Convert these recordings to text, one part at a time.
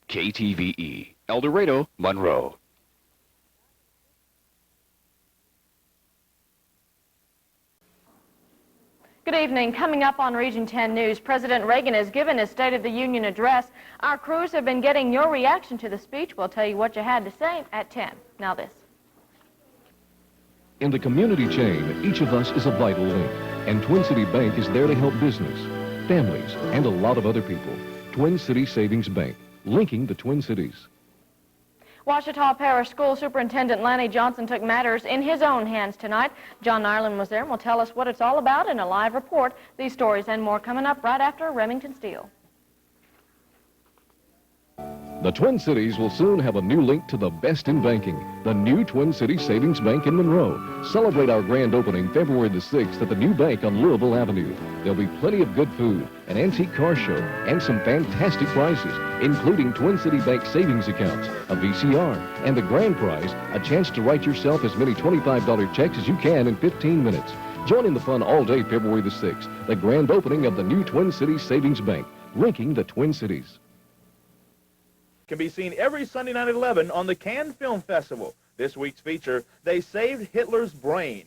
KTVE, El Dorado, Monroe. Good evening. Coming up on Region 10 News, President Reagan has given his State of the Union address. Our crews have been getting your reaction to the speech. We'll tell you what you had to say at 10. Now this. In the community chain, each of us is a vital link, and Twin City Bank is there to help business, families, and a lot of other people. Twin City Savings Bank, linking the Twin Cities. Ouachita Parish School Superintendent Lanny Johnson took matters in his own hands tonight. John Ireland was there and will tell us what it's all about in a live report. These stories and more coming up right after Remington Steele. The Twin Cities will soon have a new link to the best in banking, the new Twin City Savings Bank in Monroe. Celebrate our grand opening February the 6th at the new bank on Louisville Avenue. There'll be plenty of good food, an antique car show, and some fantastic prizes, including Twin City Bank savings accounts, a VCR, and the grand prize, a chance to write yourself as many $25 checks as you can in 15 minutes. Join in the fun all day February the 6th, the grand opening of the new Twin City Savings Bank, linking the Twin Cities. Can be seen every Sunday night at 11 on the Cannes Film Festival. This week's feature, They Saved Hitler's Brain.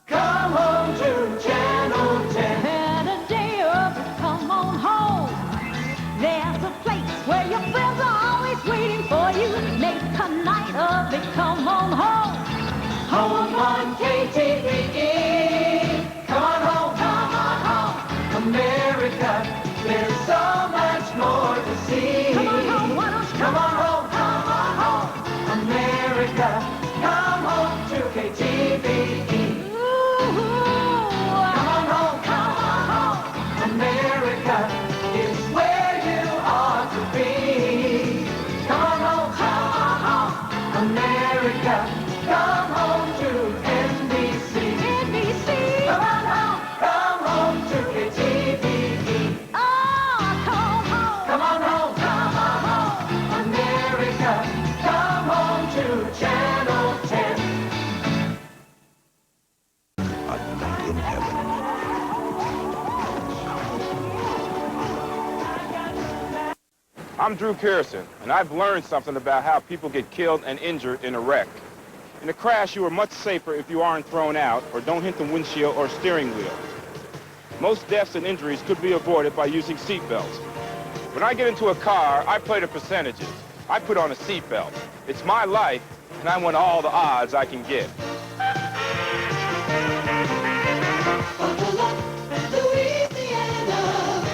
Come home to Channel 10. Had a day of it, come on home. There's a place where your friends are always waiting for you. Make a night of it, come on home. Home on KTVE. Come on home, come on home. America, there's so much more to see. Come on home, why don't you come on home, come on home. America, come home to KTVE. Come on home, come on home. America is where you ought to be. Come on home, America, come home to NBC. NBC. Come on home to KTVE. Oh, come home. Come on home, America, come home to Channel 10. A night in heaven. I'm Drew Pearson, and I've learned something about how people get killed and injured in a wreck. In a crash, you are much safer if you aren't thrown out or don't hit the windshield or steering wheel. Most deaths and injuries could be avoided by using seatbelts. When I get into a car, I play the percentages. I put on a seatbelt. It's my life, and I want all the odds I can get. Buckle up, Louisiana,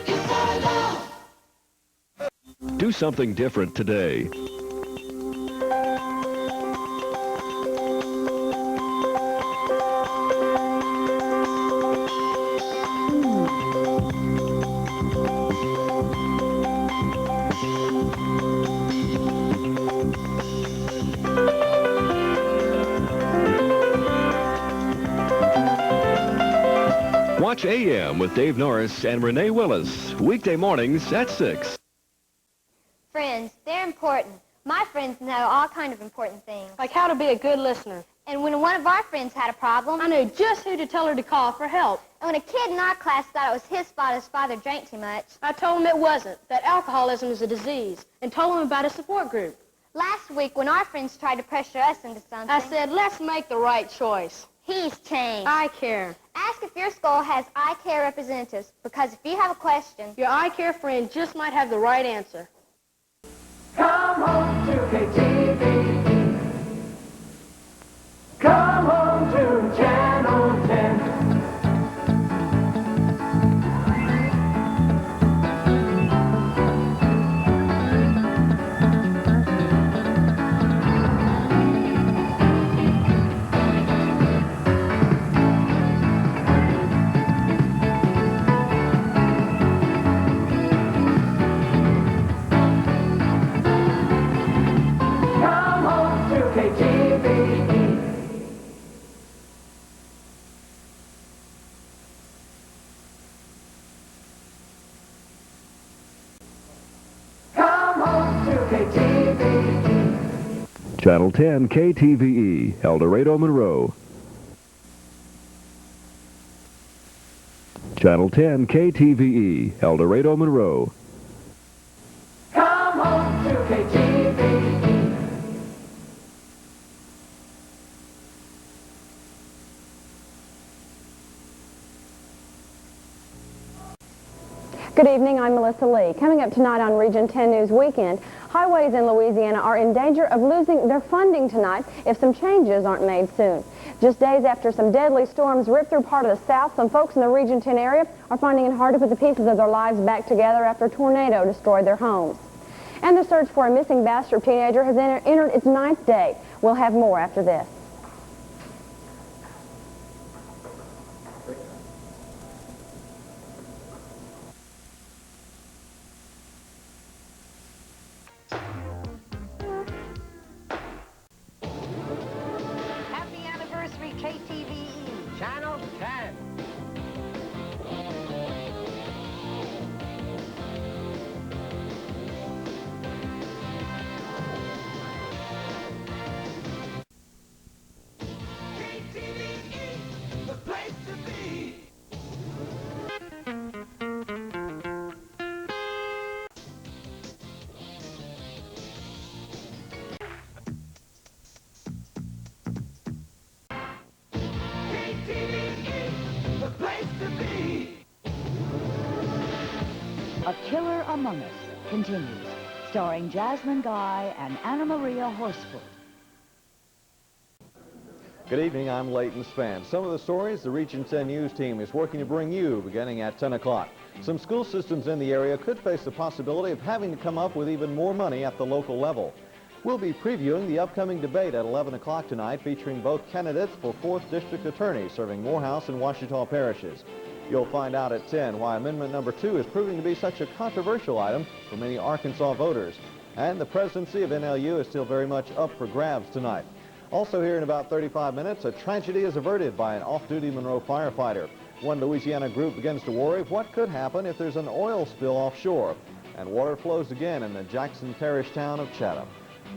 it's our love. Do something different today. Watch AM with Dave Norris and Renee Willis, weekday mornings at 6. Friends, they're important. My friends know all kinds of important things. Like how to be a good listener. And when one of our friends had a problem, I knew just who to tell her to call for help. And when a kid in our class thought it was his fault his father drank too much, I told him it wasn't, that alcoholism is a disease, and told him about a support group. last week when our friends tried to pressure us into something, I said, let's make the right choice. He's changed. I care. Ask if your school has I Care representatives, because if you have a question, Your I Care friend just might have the right answer. Come home to KTVE. Come home to Channel 10. Come home to KTVE. Come home to KTVE. Channel 10 KTVE, El Dorado, Monroe. Channel 10 KTVE, El Dorado, Monroe. Come home to KTVE. Good evening, I'm Melissa Lee. Coming up tonight on Region 10 News Weekend, highways in Louisiana are in danger of losing their funding tonight if some changes aren't made soon. Just days after some deadly storms ripped through part of the South, some folks in the Region 10 area are finding it hard to put the pieces of their lives back together after a tornado destroyed their homes. And the search for a missing Bastrop teenager has entered its 9th day. We'll have more after this. Happy anniversary, KTVE, Channel 10. KTVE, the place to be. KTVE, the place to be. A Killer Among Us continues, starring Jasmine Guy and Anna Maria Horsford. Good evening, I'm Leighton Spann. Some of the stories the Region 10 News team is working to bring you beginning at 10 o'clock. Some school systems in the area could face the possibility of having to come up with even more money at the local level. We'll be previewing the upcoming debate at 11 o'clock tonight, featuring both candidates for 4th District Attorney serving Morehouse and Ouachita parishes. You'll find out at 10 why Amendment number 2 is proving to be such a controversial item for many Arkansas voters. And the presidency of NLU is still very much up for grabs tonight. Also here in about 35 minutes, a tragedy is averted by an off-duty Monroe firefighter. One Louisiana group begins to worry what could happen if there's an oil spill offshore. And water flows again in the Jackson Parish town of Chatham.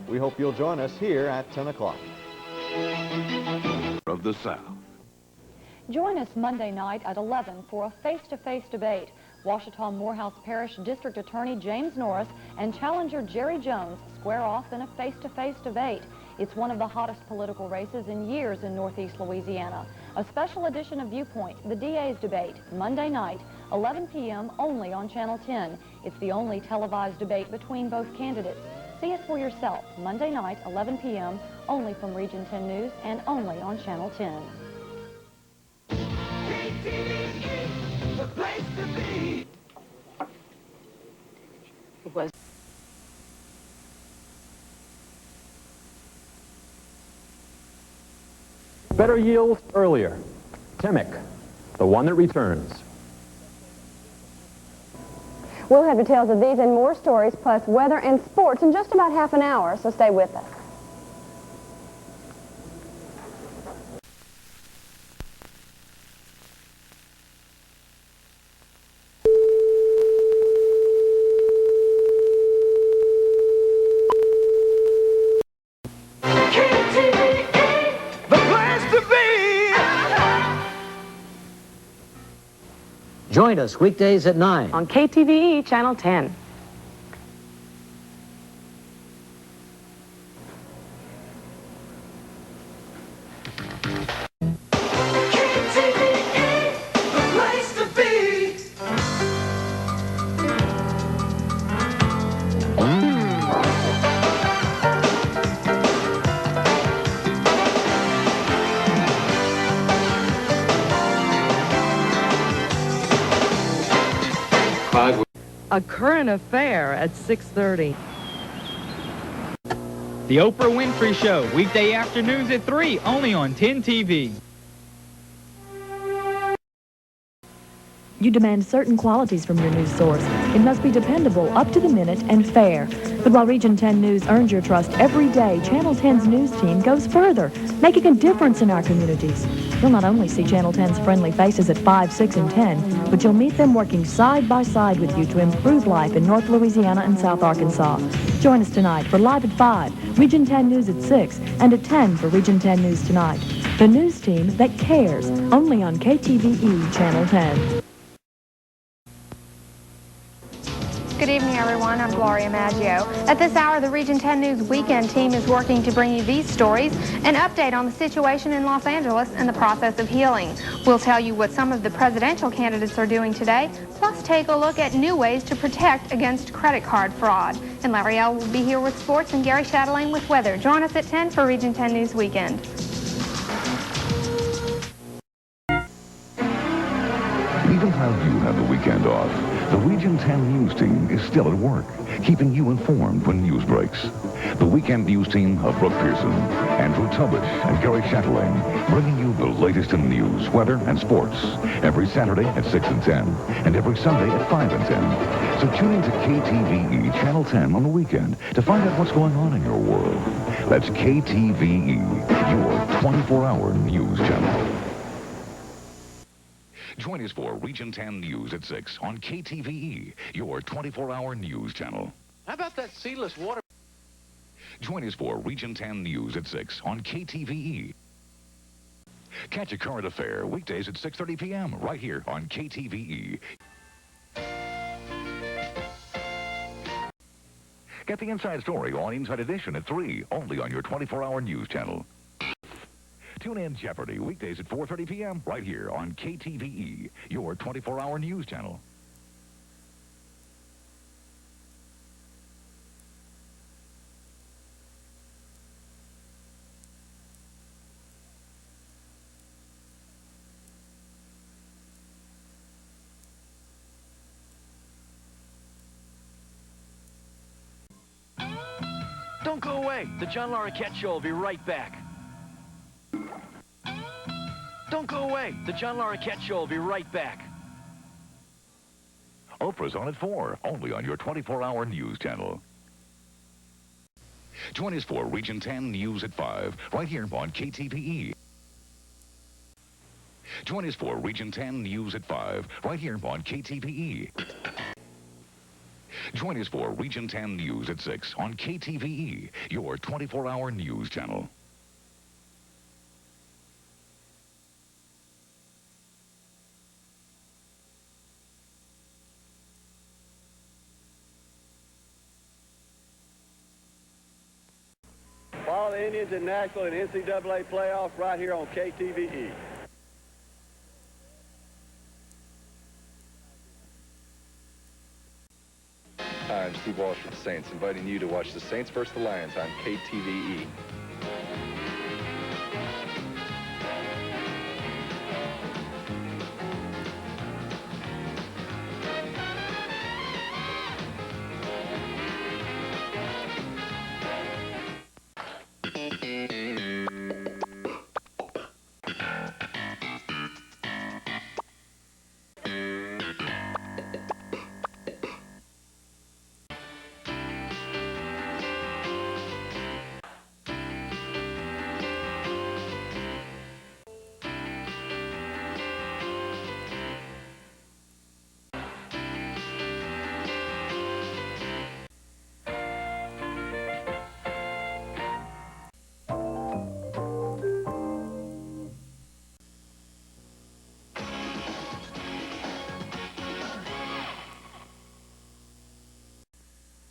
We hope you'll join us here at 10 o'clock. Of the South. Join us Monday night at 11 for a face-to-face debate. Ouachita Morehouse Parish District Attorney James Norris and challenger Jerry Jones square off in a face-to-face debate. It's one of the hottest political races in years in Northeast Louisiana. A special edition of Viewpoint, the DA's debate, Monday night, 11 p.m. only on Channel 10. It's the only televised debate between both candidates. See it for yourself, Monday night, 11 p.m., only from Region 10 News and only on Channel 10. KTVE, the place to be. Better yields earlier. Timic, the one that returns. We'll have details of these and more stories, plus weather and sports in just about half an hour, so stay with us. Join us weekdays at 9 on KTVE Channel 10. KTVE, the place to be. A current affair at 6:30. The Oprah Winfrey Show, weekday afternoons at 3, only on 10 TV. You demand certain qualities from your news source. It must be dependable, up to the minute, and fair. But while Region 10 News earns your trust every day, Channel 10's news team goes further, making a difference in our communities. You'll not only see Channel 10's friendly faces at 5, 6, and 10, but you'll meet them working side by side with you to improve life in North Louisiana and South Arkansas. Join us tonight for Live at 5, Region 10 News at 6, and at 10 for Region 10 News Tonight. The news team that cares, only on KTVE Channel 10. Good evening, everyone. I'm Gloria Maggio. At this hour, the Region 10 News Weekend team is working to bring you these stories, an update on the situation in Los Angeles and the process of healing. We'll tell you what some of the presidential candidates are doing today, plus take a look at new ways to protect against credit card fraud. And Larry L. will be here with sports and Gary Chatelaine with weather. Join us at 10 for Region 10 News Weekend. Even while you have the weekend off, the Region 10 News team is still at work, keeping you informed when news breaks. The weekend news team of Brooke Pearson, Andrew Tubbage, and Gary Chatelaine, bringing you the latest in news, weather, and sports every Saturday at 6 and 10, and every Sunday at 5 and 10. So tune in to KTVE Channel 10 on the weekend to find out what's going on in your world. That's KTVE, your 24-hour news channel. Join us for Region 10 News at 6 on KTVE, your 24-hour news channel. How about that seedless water? Join us for Region 10 News at 6 on KTVE. Catch a current affair weekdays at 6:30 p.m. right here on KTVE. Get the inside story on Inside Edition at 3, only on your 24-hour news channel. Tune in Jeopardy weekdays at 4:30 p.m. right here on KTVE, your 24-hour news channel. Don't go away. The John Larroquette Show will be right back. Don't go away. The John Larroquette Show will be right back. Oprah's on at 4, only on your 24-hour news channel. Join us for Region 10 News at 5, right here on KTVE. Join us for Region 10 News at 5, right here on KTVE. Join us for Region 10 News at 6 on KTVE, your 24-hour news channel. Follow the Indians in Nashville and NCAA playoffs right here on KTVE. Hi, I'm Steve Walsh with the Saints, inviting you to watch the Saints vs. the Lions on KTVE.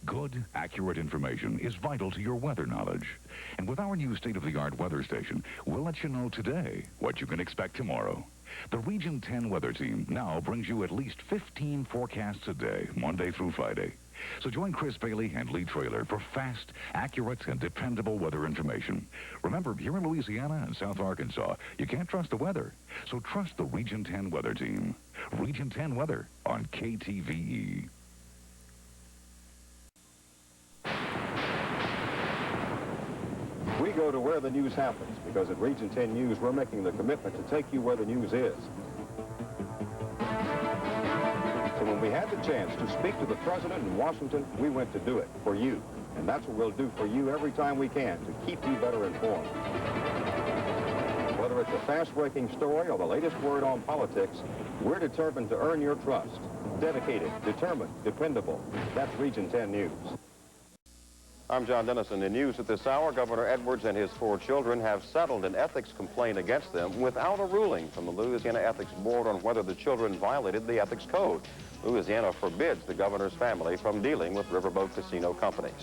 Good, accurate information is vital to your weather knowledge. And with our new state-of-the-art weather station, we'll let you know today what you can expect tomorrow. The Region 10 weather team now brings you at least 15 forecasts a day, Monday through Friday. So join Chris Bailey and Lee Traylor for fast, accurate, and dependable weather information. Remember, here in Louisiana and South Arkansas, you can't trust the weather. So trust the Region 10 weather team. Region 10 weather on KTVE. We go to where the news happens, because at Region 10 News, we're making the commitment to take you where the news is. So when we had the chance to speak to the president in Washington, we went to do it for you. And that's what we'll do for you every time we can to keep you better informed. Whether it's a fast-breaking story or the latest word on politics, we're determined to earn your trust. Dedicated, determined, dependable. That's Region 10 News. I'm John Dennison. In news at this hour, Governor Edwards and his 4 children have settled an ethics complaint against them without a ruling from the Louisiana Ethics Board on whether the children violated the ethics code. Louisiana forbids the governor's family from dealing with riverboat casino companies.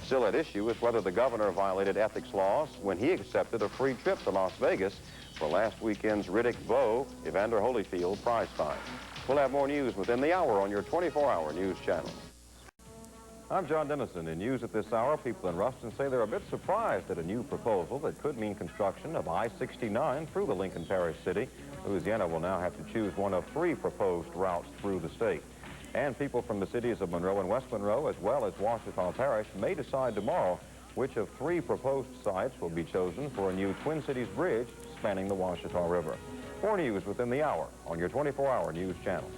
Still at issue is whether the governor violated ethics laws when he accepted a free trip to Las Vegas for last weekend's Riddick Bowe Evander Holyfield prize fight. We'll have more news within the hour on your 24-hour news channel. I'm John Dennison. In news at this hour, people in Ruston say they're a bit surprised at a new proposal that could mean construction of I-69 through the Lincoln Parish city. Louisiana will now have to choose one of 3 proposed routes through the state. And people from the cities of Monroe and West Monroe, as well as Washita Parish, may decide tomorrow which of 3 proposed sites will be chosen for a new Twin Cities bridge spanning the Washita River. More news within the hour on your 24-hour news channel.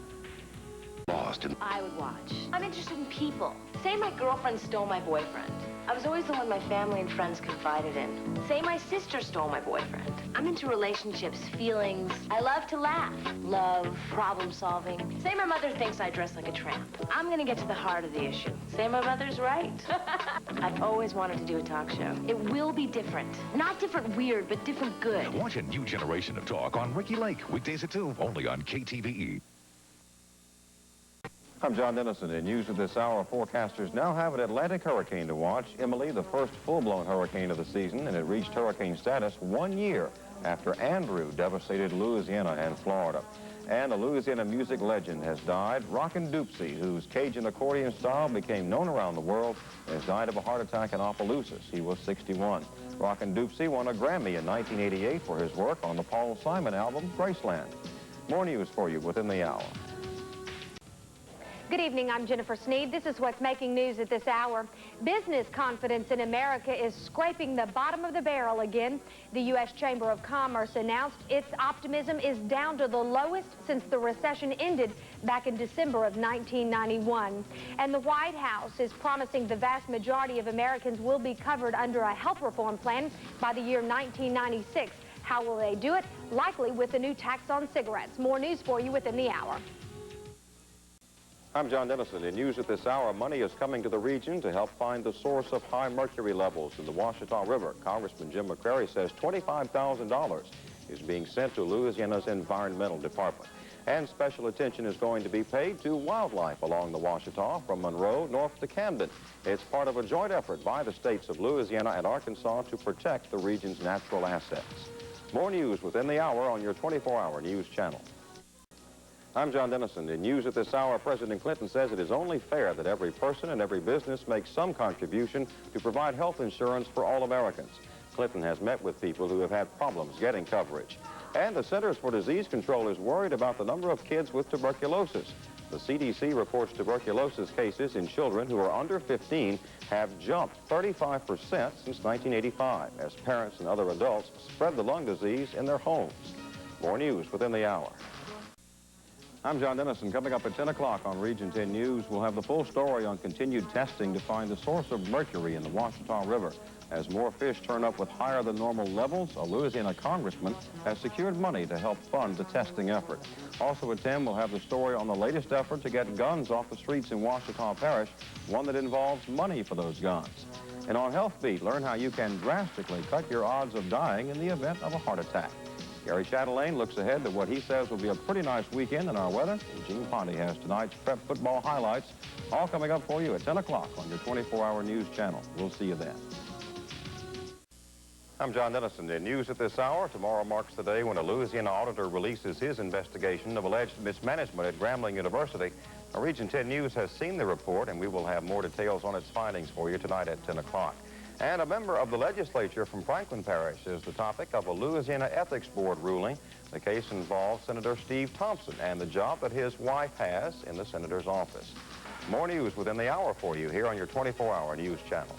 I would watch. I'm interested in people. Say my girlfriend stole my boyfriend. I was always the one my family and friends confided in. Say my sister stole my boyfriend. I'm into relationships, feelings. I love to laugh. Love, problem solving. Say my mother thinks I dress like a tramp. I'm gonna get to the heart of the issue. Say my mother's right. I've always wanted to do a talk show. It will be different. Not different weird, but different good. Watch a new generation of talk on Ricky Lake, weekdays at 2, only on KTVE. I'm John Dennison. In news at this hour, forecasters now have an Atlantic hurricane to watch. Emily, the first full-blown hurricane of the season, and it reached hurricane status 1 year after Andrew devastated Louisiana and Florida. And a Louisiana music legend has died. Rockin' Doopsie, whose Cajun accordion style became known around the world, has died of a heart attack in Opelousas. He was 61. Rockin' Doopsie won a Grammy in 1988 for his work on the Paul Simon album, Graceland. More news for you within the hour. Good evening, I'm Jennifer Sneed. This is what's making news at this hour. Business confidence in America is scraping the bottom of the barrel again. The U.S. Chamber of Commerce announced its optimism is down to the lowest since the recession ended back in December of 1991. And the White House is promising the vast majority of Americans will be covered under a health reform plan by the year 1996. How will they do it? Likely with a new tax on cigarettes. More news for you within the hour. I'm John Dennison. In news at this hour, money is coming to the region to help find the source of high mercury levels in the Washita River. Congressman Jim McCrary says $25,000 is being sent to Louisiana's Environmental Department. And special attention is going to be paid to wildlife along the Washita from Monroe north to Camden. It's part of a joint effort by the states of Louisiana and Arkansas to protect the region's natural assets. More news within the hour on your 24-hour news channel. I'm John Dennison. In news at this hour, President Clinton says it is only fair that every person and every business makes some contribution to provide health insurance for all Americans. Clinton has met with people who have had problems getting coverage. And the Centers for Disease Control is worried about the number of kids with tuberculosis. The CDC reports tuberculosis cases in children who are under 15 have jumped 35% since 1985 as parents and other adults spread the lung disease in their homes. More news within the hour. I'm John Dennison. Coming up at 10 o'clock on Region 10 News, we'll have the full story on continued testing to find the source of mercury in the Washita River. As more fish turn up with higher than normal levels, a Louisiana congressman has secured money to help fund the testing effort. Also at 10, we'll have the story on the latest effort to get guns off the streets in Washita Parish, one that involves money for those guns. And on Health Beat, learn how you can drastically cut your odds of dying in the event of a heart attack. Gary Chatelaine looks ahead to what he says will be a pretty nice weekend in our weather. And Gene Ponte has tonight's prep football highlights, all coming up for you at 10 o'clock on your 24-hour news channel. We'll see you then. I'm John Dennison. In news at this hour, tomorrow marks the day when a Louisiana auditor releases his investigation of alleged mismanagement at Grambling University. Now, Region 10 News has seen the report, and we will have more details on its findings for you tonight at 10 o'clock. And a member of the legislature from Franklin Parish is the topic of a Louisiana Ethics Board ruling. The case involves Senator Steve Thompson and the job that his wife has in the senator's office. More news within the hour for you here on your 24-hour news channel.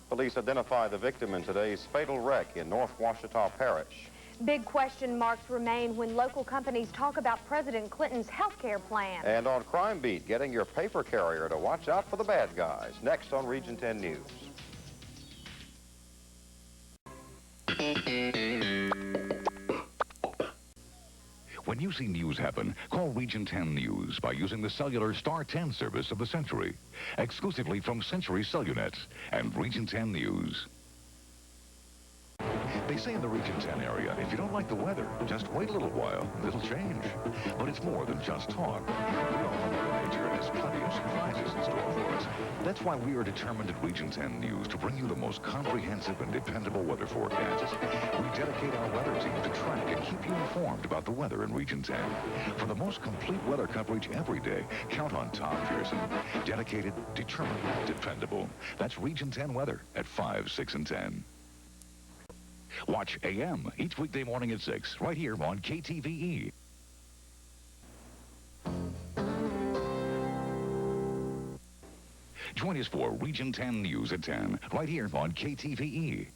Police identify the victim in today's fatal wreck in North Washita Parish. Big question marks remain when local companies talk about President Clinton's health care plan. And on Crime Beat, getting your paper carrier to watch out for the bad guys. Next on Region 10 News. When you see news happen, call Region 10 News by using the cellular Star 10 service of the Century, exclusively from Century Cellunet and Region 10 News. They say in the Region 10 area, if you don't like the weather, just wait a little while, and it'll change. But it's more than just talk. We all know Mother Nature has plenty of surprises in store for us. That's why we are determined at Region 10 News to bring you the most comprehensive and dependable weather forecasts. We dedicate our weather team to track and keep you informed about the weather in Region 10. For the most complete weather coverage every day, count on Tom Pearson. Dedicated, determined, dependable. That's Region 10 weather at 5, 6, and 10. Watch AM each weekday morning at 6, right here on KTVE. Join us for Region 10 News at 10, right here on KTVE.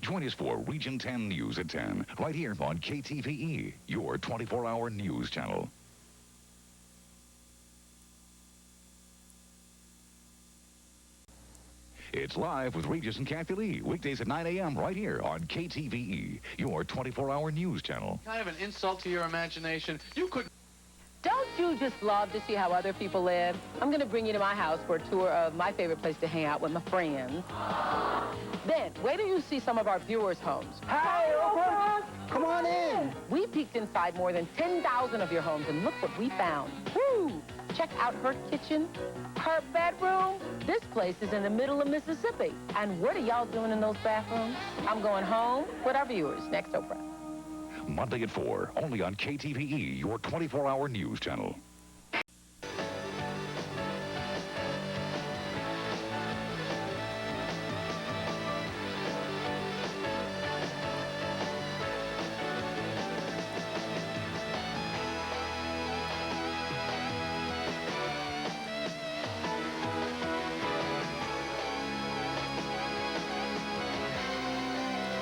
Join us for Region 10 News at 10, right here on KTVE, your 24-hour news channel. It's Live with Regis and Kathy Lee, weekdays at 9 a.m. right here on KTVE, your 24-hour news channel. Kind of an insult to your imagination. You could... Don't you just love to see how other people live? I'm going to bring you to my house for a tour of my favorite place to hang out with my friends. Then, wait till you see some of our viewers' homes. Hi, Oprah! Come on in! We peeked inside more than 10,000 of your homes, and look what we found. Woo! Check out her kitchen, her bedroom. This place is in the middle of Mississippi. And what are y'all doing in those bathrooms? I'm going home with our viewers. Next, Oprah. Monday at 4, only on KTVE, your 24-hour news channel.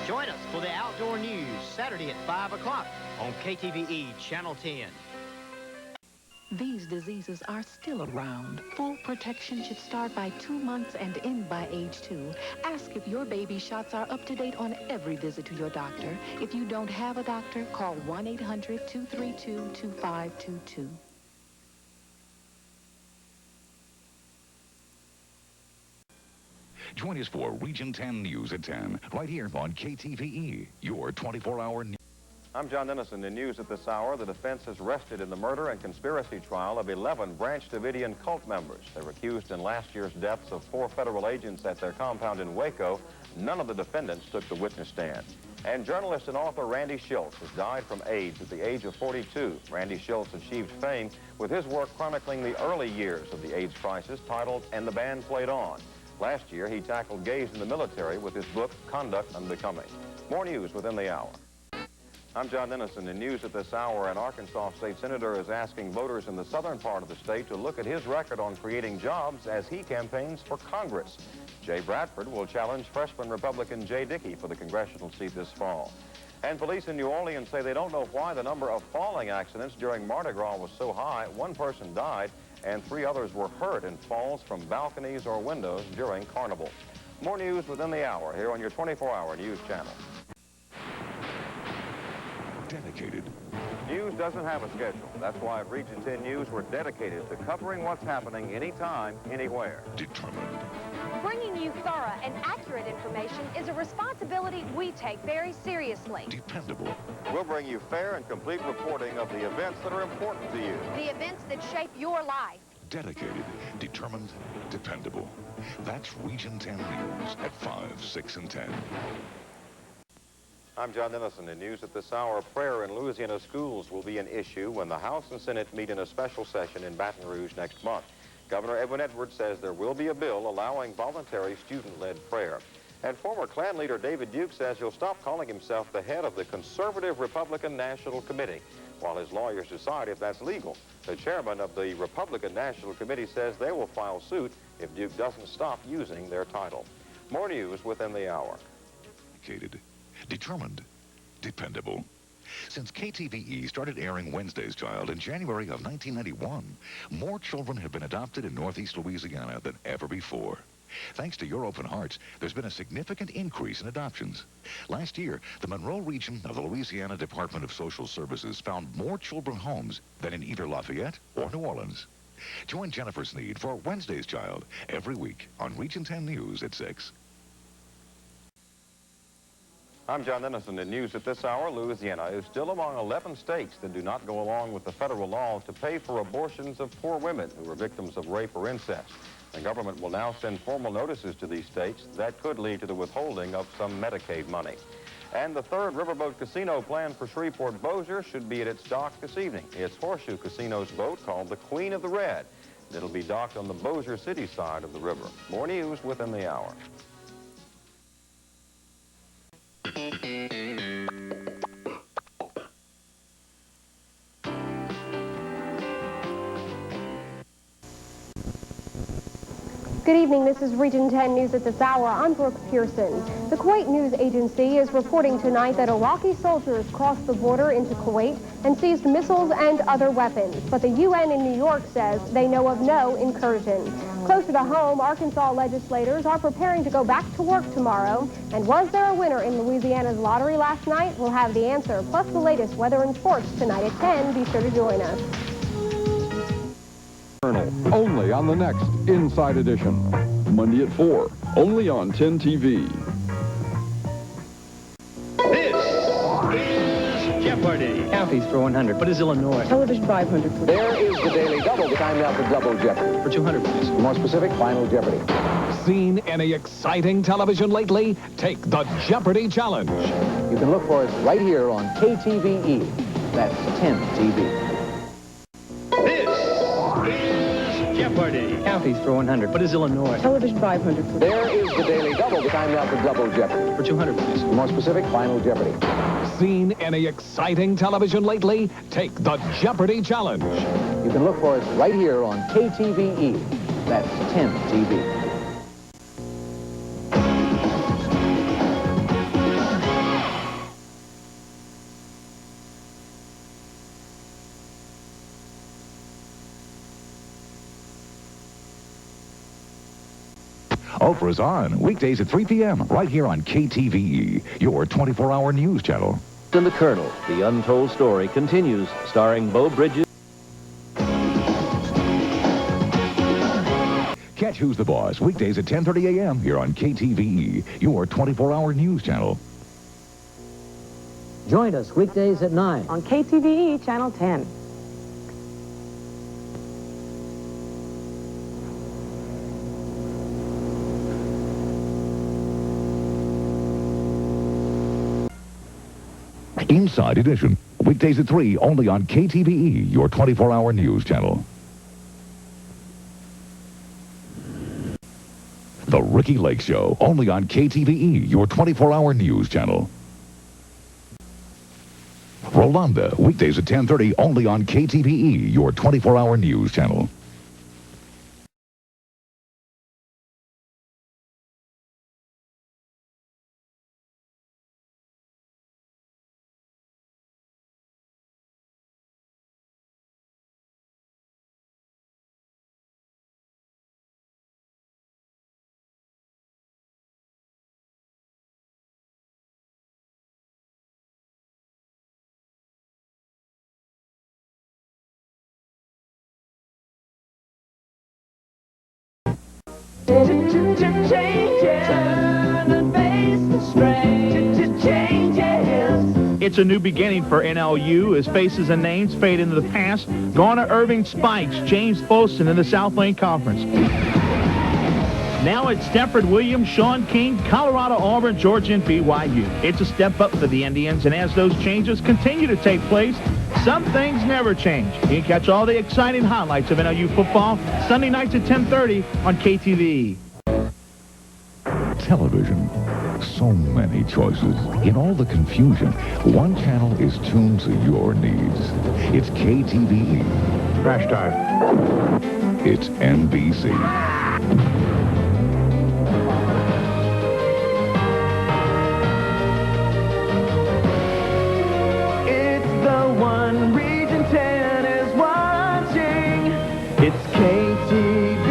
Join us for the Outdoor News, Saturday at 5 o'clock on KTVE Channel 10. These diseases are still around. Full protection should start by 2 months and end by age 2. Ask if your baby shots are up to date on every visit to your doctor. If you don't have a doctor, call 1-800-232-2522. Join us for Region 10 News at 10, right here on KTVE, your 24-hour news. I'm John Dennison. In news at this hour, the defense is rested in the murder and conspiracy trial of 11 Branch Davidian cult members. They were accused in last year's deaths of 4 federal agents at their compound in Waco. None of the defendants took the witness stand. And journalist and author Randy Schultz has died from AIDS at the age of 42. Randy Schultz achieved fame with his work chronicling the early years of the AIDS crisis, titled And the Band Played On. Last year, he tackled gays in the military with his book, Conduct Unbecoming. More news within the hour. I'm John Dennison. In news at this hour, an Arkansas state senator is asking voters in the southern part of the state to look at his record on creating jobs as he campaigns for Congress. Jay Bradford will challenge freshman Republican Jay Dickey for the congressional seat this fall. And police in New Orleans say they don't know why the number of falling accidents during Mardi Gras was so high. 1 person died, and 3 others were hurt in falls from balconies or windows during Carnival. More news within the hour here on your 24-hour news channel. Dedicated. News doesn't have a schedule. That's why at Region 10 News, we're dedicated to covering what's happening anytime, anywhere. Determined. Bringing you thorough and accurate information is a responsibility we take very seriously. Dependable. We'll bring you fair and complete reporting of the events that are important to you. The events that shape your life. Dedicated, determined, dependable. That's Region 10 News at 5, 6, and 10. I'm John Dennison. In news at this hour, prayer in Louisiana schools will be an issue when the House and Senate meet in a special session in Baton Rouge next month. Governor Edwin Edwards says there will be a bill allowing voluntary student-led prayer. And former Klan leader David Duke says he'll stop calling himself the head of the Conservative Republican National Committee. while his lawyers decide if that's legal. The chairman of the Republican National Committee says they will file suit if Duke doesn't stop using their title. More news within the hour. Determined, dependable. Since KTVE started airing Wednesday's Child in January of 1991, more children have been adopted in Northeast Louisiana than ever before. Thanks to your open hearts, there's been a significant increase in adoptions. Last year, the Monroe region of the Louisiana Department of Social Services found more children homes than in either Lafayette or New Orleans. Join Jennifer Sneed for Wednesday's Child every week on Region 10 News at 6. I'm John Dennison. In news at this hour, Louisiana is still among 11 states that do not go along with the federal law to pay for abortions of poor women who are victims of rape or incest. The government will now send formal notices to these states that could lead to the withholding of some Medicaid money. And the third riverboat casino planned for Shreveport-Bossier should be at its dock this evening. It's Horseshoe Casino's boat called the Queen of the Red. It'll be docked on the Bossier City side of the river. More news within the hour. Good evening, this is Region 10 News at this hour. I'm Brooke Pearson. The Kuwait News Agency is reporting tonight that Iraqi soldiers crossed the border into Kuwait and seized missiles and other weapons. But the UN in New York says they know of no incursion. Closer to home, Arkansas legislators are preparing to go back to work tomorrow. And was there a winner in Louisiana's lottery last night? We'll have the answer, plus the latest weather and sports tonight at 10. Be sure to join us. Only on the next Inside Edition. Monday at 4, only on 10 TV. This is Jeopardy! Counties for 100. What is Illinois? Television 500. There is the Daily Double. Time now for Double Jeopardy. For 200, please. More specific, Final Jeopardy. Seen any exciting television lately? Take the Jeopardy Challenge. You can look for it right here on KTVE. That's 10 TV. Jeopardy! Counties for 100. What is Illinois? Television 500. There is the Daily Double. Time now for Double Jeopardy. For 200, please. More specific, Final Jeopardy. Seen any exciting television lately? Take the Jeopardy Challenge. You can look for it right here on KTVE. That's 10 TV. Oprah's on, weekdays at 3 p.m., right here on KTVE, your 24-hour news channel. And the Colonel, the untold story, continues, starring Beau Bridges. Catch Who's the Boss, weekdays at 10:30 a.m. here on KTVE, your 24-hour news channel. Join us weekdays at 9 on KTVE Channel 10. Inside Edition, weekdays at 3, only on KTVE, your 24-hour news channel. The Ricky Lake Show, only on KTVE, your 24-hour news channel. Rolanda, weekdays at 10:30, only on KTVE, your 24-hour news channel. It's a new beginning for NLU as faces and names fade into the past. Garner Irving Spikes, James Folsom in the South Lane Conference. Now it's Stanford Williams, Sean King, Colorado, Auburn, Georgia, and BYU. It's a step up for the Indians, and as those changes continue to take place, some things never change. You can catch all the exciting highlights of NLU football Sunday nights at 10:30 on KTVE. Television. So many choices. In all the confusion, one channel is tuned to your needs. It's KTVE. Crash time. It's NBC. It's the one Region 10 is watching. It's KTVE.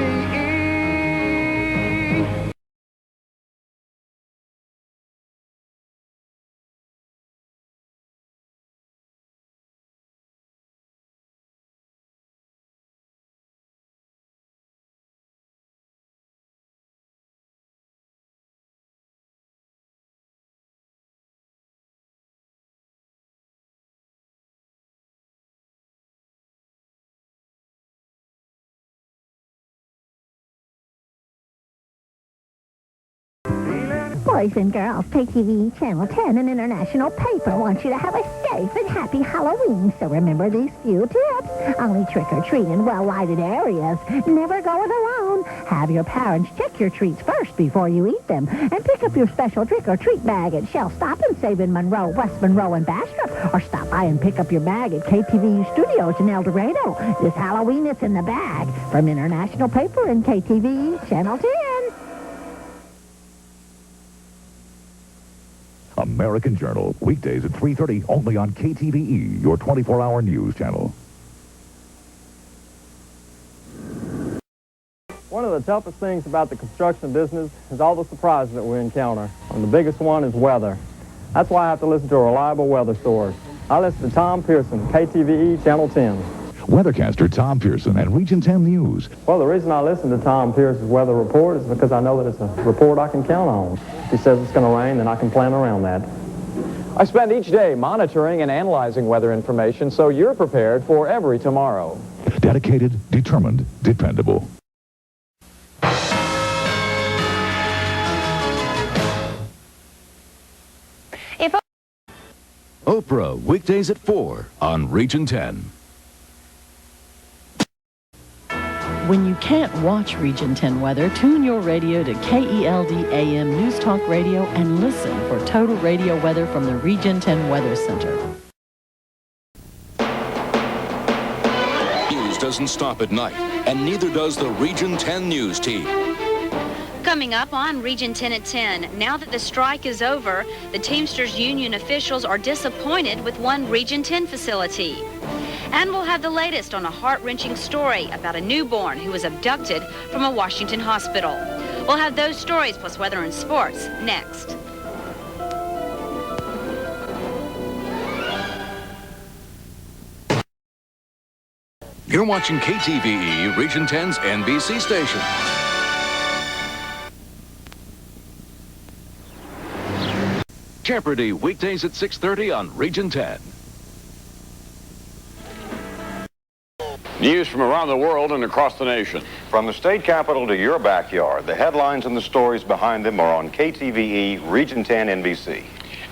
Boys and girls, KTVE Channel 10, an international paper, wants you to have a safe and happy Halloween. So remember these few tips. Only trick-or-treat in well-lighted areas. Never go it alone. Have your parents check your treats first before you eat them. And pick up your special trick-or-treat bag at Shell Stop and Save in Monroe, West Monroe, and Bastrop. Or stop by and pick up your bag at KTVE Studios in El Dorado. This Halloween, it's in the bag. From International Paper and KTVE Channel 10. American Journal, weekdays at 3:30, only on KTVE, your 24-hour news channel. One of the toughest things about the construction business is all the surprises that we encounter. And the biggest one is weather. That's why I have to listen to a reliable weather source. I listen to Tom Pearson, KTVE Channel 10. Weathercaster Tom Pearson and Region 10 News. Well, the reason I listen to Tom Pearson's weather report is because I know that it's a report I can count on. If he says it's going to rain, then I can plan around that. I spend each day monitoring and analyzing weather information so you're prepared for every tomorrow. Dedicated, determined, dependable. Oprah, weekdays at 4 on Region 10. When you can't watch Region 10 weather, tune your radio to KELD AM News Talk Radio and listen for total radio weather from the Region 10 Weather Center. News doesn't stop at night, and neither does the Region 10 News team. Coming up on Region 10 at 10, now that the strike is over, the Teamsters Union officials are disappointed with one Region 10 facility. And we'll have the latest on a heart-wrenching story about a newborn who was abducted from a Washington hospital. We'll have those stories plus weather and sports next. You're watching KTVE, Region 10's NBC station. Jeopardy, weekdays at 6:30 on Region 10. News from around the world and across the nation. From the state capitol to your backyard, the headlines and the stories behind them are on KTVE, Region 10 NBC.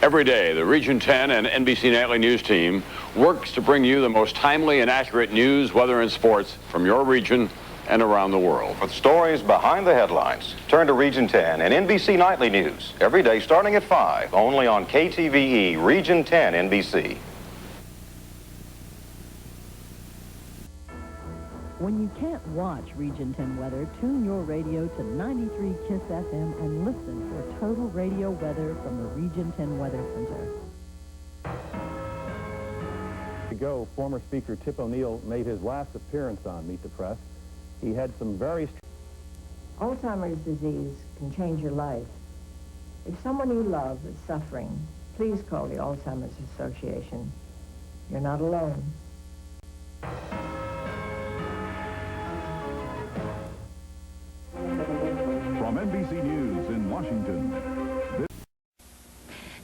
Every day, the Region 10 and NBC Nightly News team works to bring you the most timely and accurate news, weather, and sports from your region and around the world. For the stories behind the headlines, turn to Region 10 and NBC Nightly News. Every day starting at 5, only on KTVE, Region 10 NBC. When you can't watch Region 10 weather, tune your radio to 93 KISS FM and listen for total radio weather from the Region 10 Weather Center. Ago, former Speaker Tip O'Neill made his last appearance on Meet the Press. He had some very... Alzheimer's disease can change your life. If someone you love is suffering, please call the Alzheimer's Association. You're not alone. From NBC News in Washington.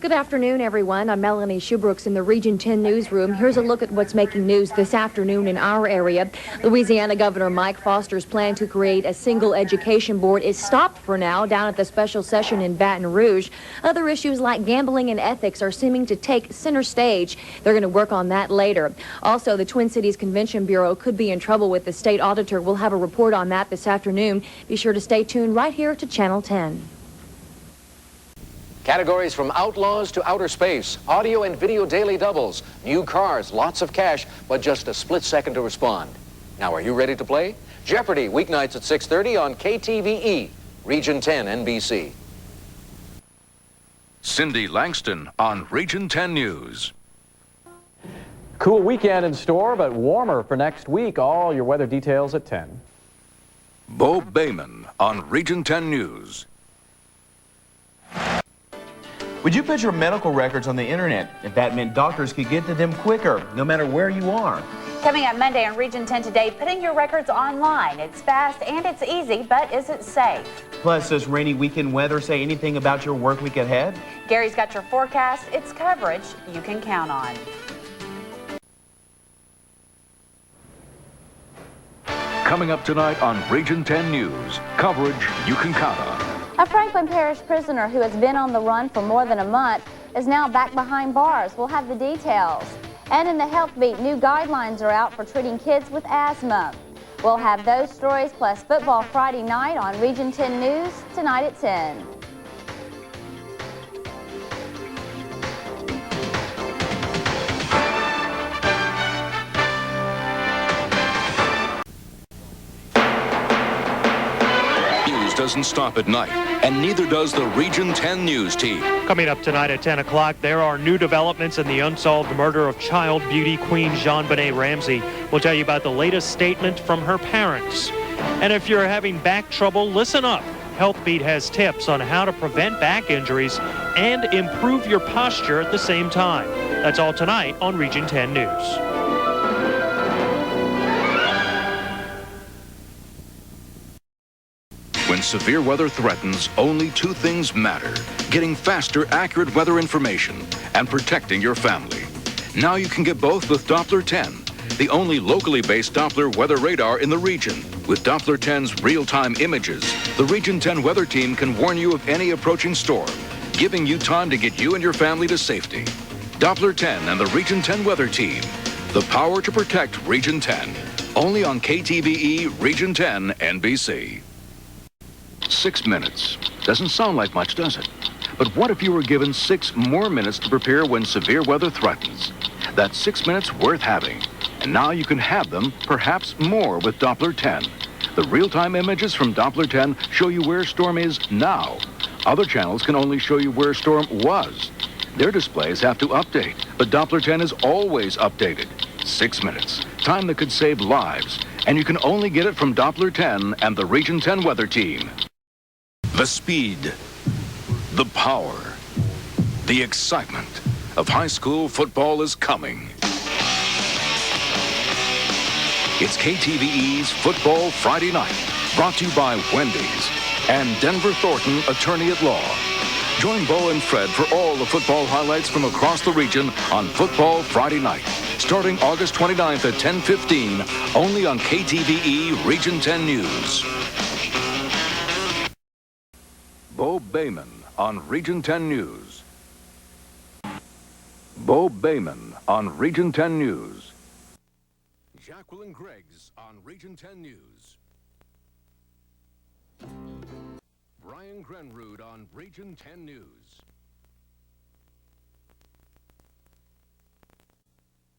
Good afternoon, everyone. I'm Melanie Schubrooks in the Region 10 newsroom. Here's a look at what's making news this afternoon in our area. Louisiana Governor Mike Foster's plan to create a single education board is stopped for now down at the special session in Baton Rouge. Other issues like gambling and ethics are seeming to take center stage. They're going to work on that later. Also, the Twin Cities Convention Bureau could be in trouble with the state auditor. We'll have a report on that this afternoon. Be sure to stay tuned right here to Channel 10. Categories from outlaws to outer space, audio and video daily doubles, new cars, lots of cash, but just a split second to respond. Now, are you ready to play? Jeopardy, weeknights at 6:30 on KTVE, Region 10 NBC. Cindy Langston on Region 10 News. Cool weekend in store, but warmer for next week. All your weather details at 10. Bo Bayman on Region 10 News. Would you put your medical records on the internet if that meant doctors could get to them quicker, no matter where you are? Coming up Monday on Region 10 Today, putting your records online. It's fast and it's easy, but is it safe? Plus, does rainy weekend weather say anything about your work week ahead? Gary's got your forecast. It's coverage you can count on. Coming up tonight on Region 10 News, coverage you can count on. A Franklin Parish prisoner who has been on the run for more than a month is now back behind bars. We'll have the details. And in the Health Beat, new guidelines are out for treating kids with asthma. We'll have those stories plus football Friday night on Region 10 News tonight at 10. Doesn't stop at night, and neither does the Region 10 News team. Coming up tonight at 10 o'clock, there are new developments in the unsolved murder of child beauty queen JonBenet Ramsey. We'll tell you about the latest statement from her parents. And if you're having back trouble, listen up. Health Beat has tips on how to prevent back injuries and improve your posture at the same time. That's all tonight on Region 10 News. When severe weather threatens, only two things matter: getting faster, accurate weather information and protecting your family. Now you can get both with Doppler 10, the only locally based Doppler weather radar in the region. With Doppler 10's real-time images, the Region 10 weather team can warn you of any approaching storm, giving you time to get you and your family to safety. Doppler 10 and the Region 10 weather team, the power to protect Region 10. Only on KTVE Region 10 NBC. 6 minutes. Doesn't sound like much, does it? But what if you were given 6 more minutes to prepare when severe weather threatens? That's 6 minutes worth having. And now you can have them, perhaps more, with Doppler 10. The real-time images from Doppler 10 show you where storm is now. Other channels can only show you where storm was. Their displays have to update, but Doppler 10 is always updated. 6 minutes. Time that could save lives. And you can only get it from Doppler 10 and the Region 10 weather team. The speed, the power, the excitement of high school football is coming. It's KTVE's Football Friday Night, brought to you by Wendy's and Denver Thornton, attorney at law. Join Bo and Fred for all the football highlights from across the region on Football Friday Night, starting August 29th at 10:15, only on KTVE Region 10 News. Bo Bayman on Region 10 News. Bo Bayman on Region 10 News. Jacqueline Greggs on Region 10 News. Brian Grenrud on Region 10 News.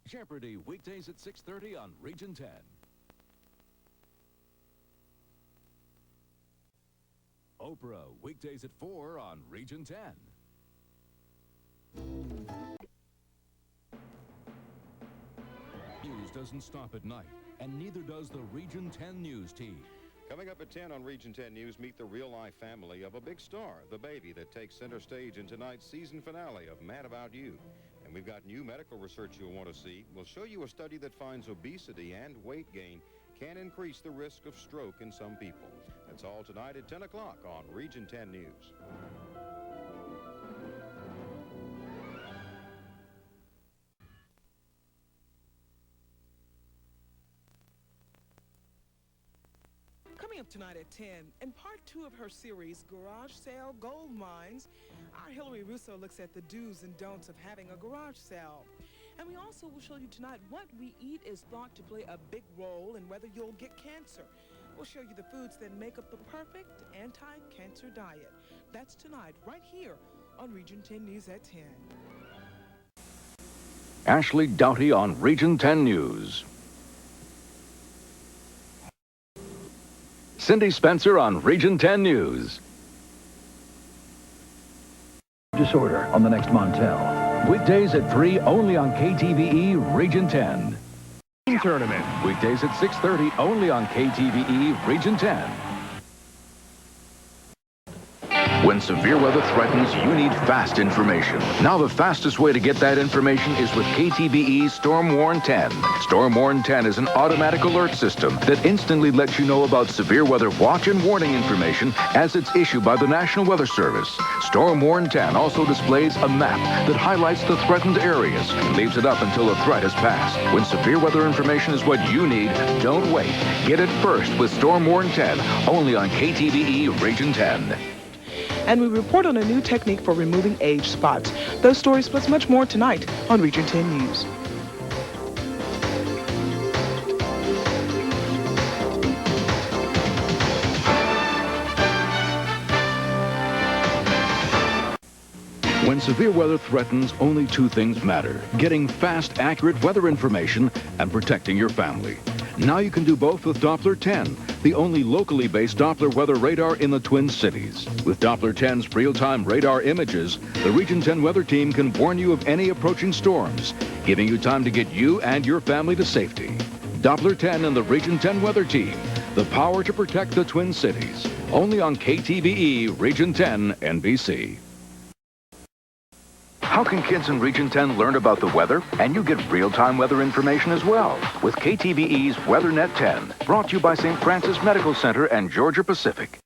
Jeopardy, weekdays at 6:30 on Region 10. Oprah, weekdays at 4 on Region 10. News doesn't stop at night, and neither does the Region 10 News team. Coming up at 10 on Region 10 News, meet the real-life family of a big star, the baby that takes center stage in tonight's season finale of Mad About You. And we've got new medical research you'll want to see. We'll show you a study that finds obesity and weight gain can increase the risk of stroke in some people. That's all tonight at 10 o'clock on Region 10 News. Coming up tonight at 10, in part 2 of her series, Garage Sale Gold Mines, our Hillary Russo looks at the do's and don'ts of having a garage sale. And we also will show you tonight what we eat is thought to play a big role in whether you'll get cancer. We'll show you the foods that make up the perfect anti-cancer diet. That's tonight, right here on Region 10 News at 10. Ashley Doughty on Region 10 News. Cindy Spencer on Region 10 News. Disorder on the next Montel. Weekdays at 3 only on KTVE Region 10. Tournament. Weekdays at 6:30 only on KTVE Region 10. When severe weather threatens, you need fast information. Now the fastest way to get that information is with KTVE Storm Warn 10. Storm Warn 10 is an automatic alert system that instantly lets you know about severe weather watch and warning information as it's issued by the National Weather Service. Storm Warn 10 also displays a map that highlights the threatened areas and leaves it up until a threat has passed. When severe weather information is what you need, don't wait. Get it first with Storm Warn 10, only on KTVE Region 10. And we report on a new technique for removing age spots. Those stories plus much more tonight on Region 10 News. When severe weather threatens, only two things matter: getting fast, accurate weather information and protecting your family. Now you can do both with Doppler 10, the only locally based Doppler weather radar in the Twin Cities. With Doppler 10's real-time radar images, the Region 10 weather team can warn you of any approaching storms, giving you time to get you and your family to safety. Doppler 10 and the Region 10 weather team, the power to protect the Twin Cities. Only on KTVE Region 10 NBC. How can kids in Region 10 learn about the weather? And you get real-time weather information as well with KTVE's WeatherNet 10, brought to you by St. Francis Medical Center and Georgia Pacific.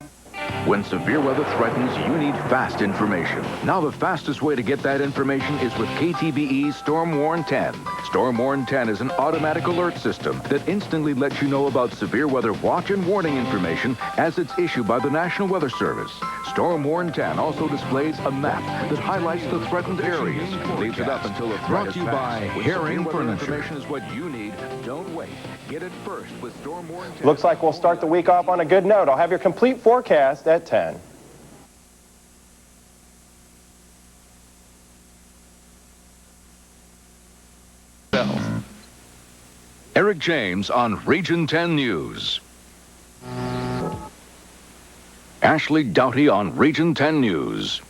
When severe weather threatens, you need fast information. Now the fastest way to get that information is with KTVE Storm Warn 10. Storm Warn 10 is an automatic alert system that instantly lets you know about severe weather watch and warning information as it's issued by the National Weather Service. Storm Warn 10 also displays a map that highlights the threatened areas and leaves it up until a threat is passed. Brought to you by Herring Furniture. Information is what you need. Don't wait. Get it first with Storm Warn 10. Looks like we'll start the week off on a good note. I'll have your complete forecast at 10. Eric James on Region 10 News. Ashley Doughty on Region 10 News.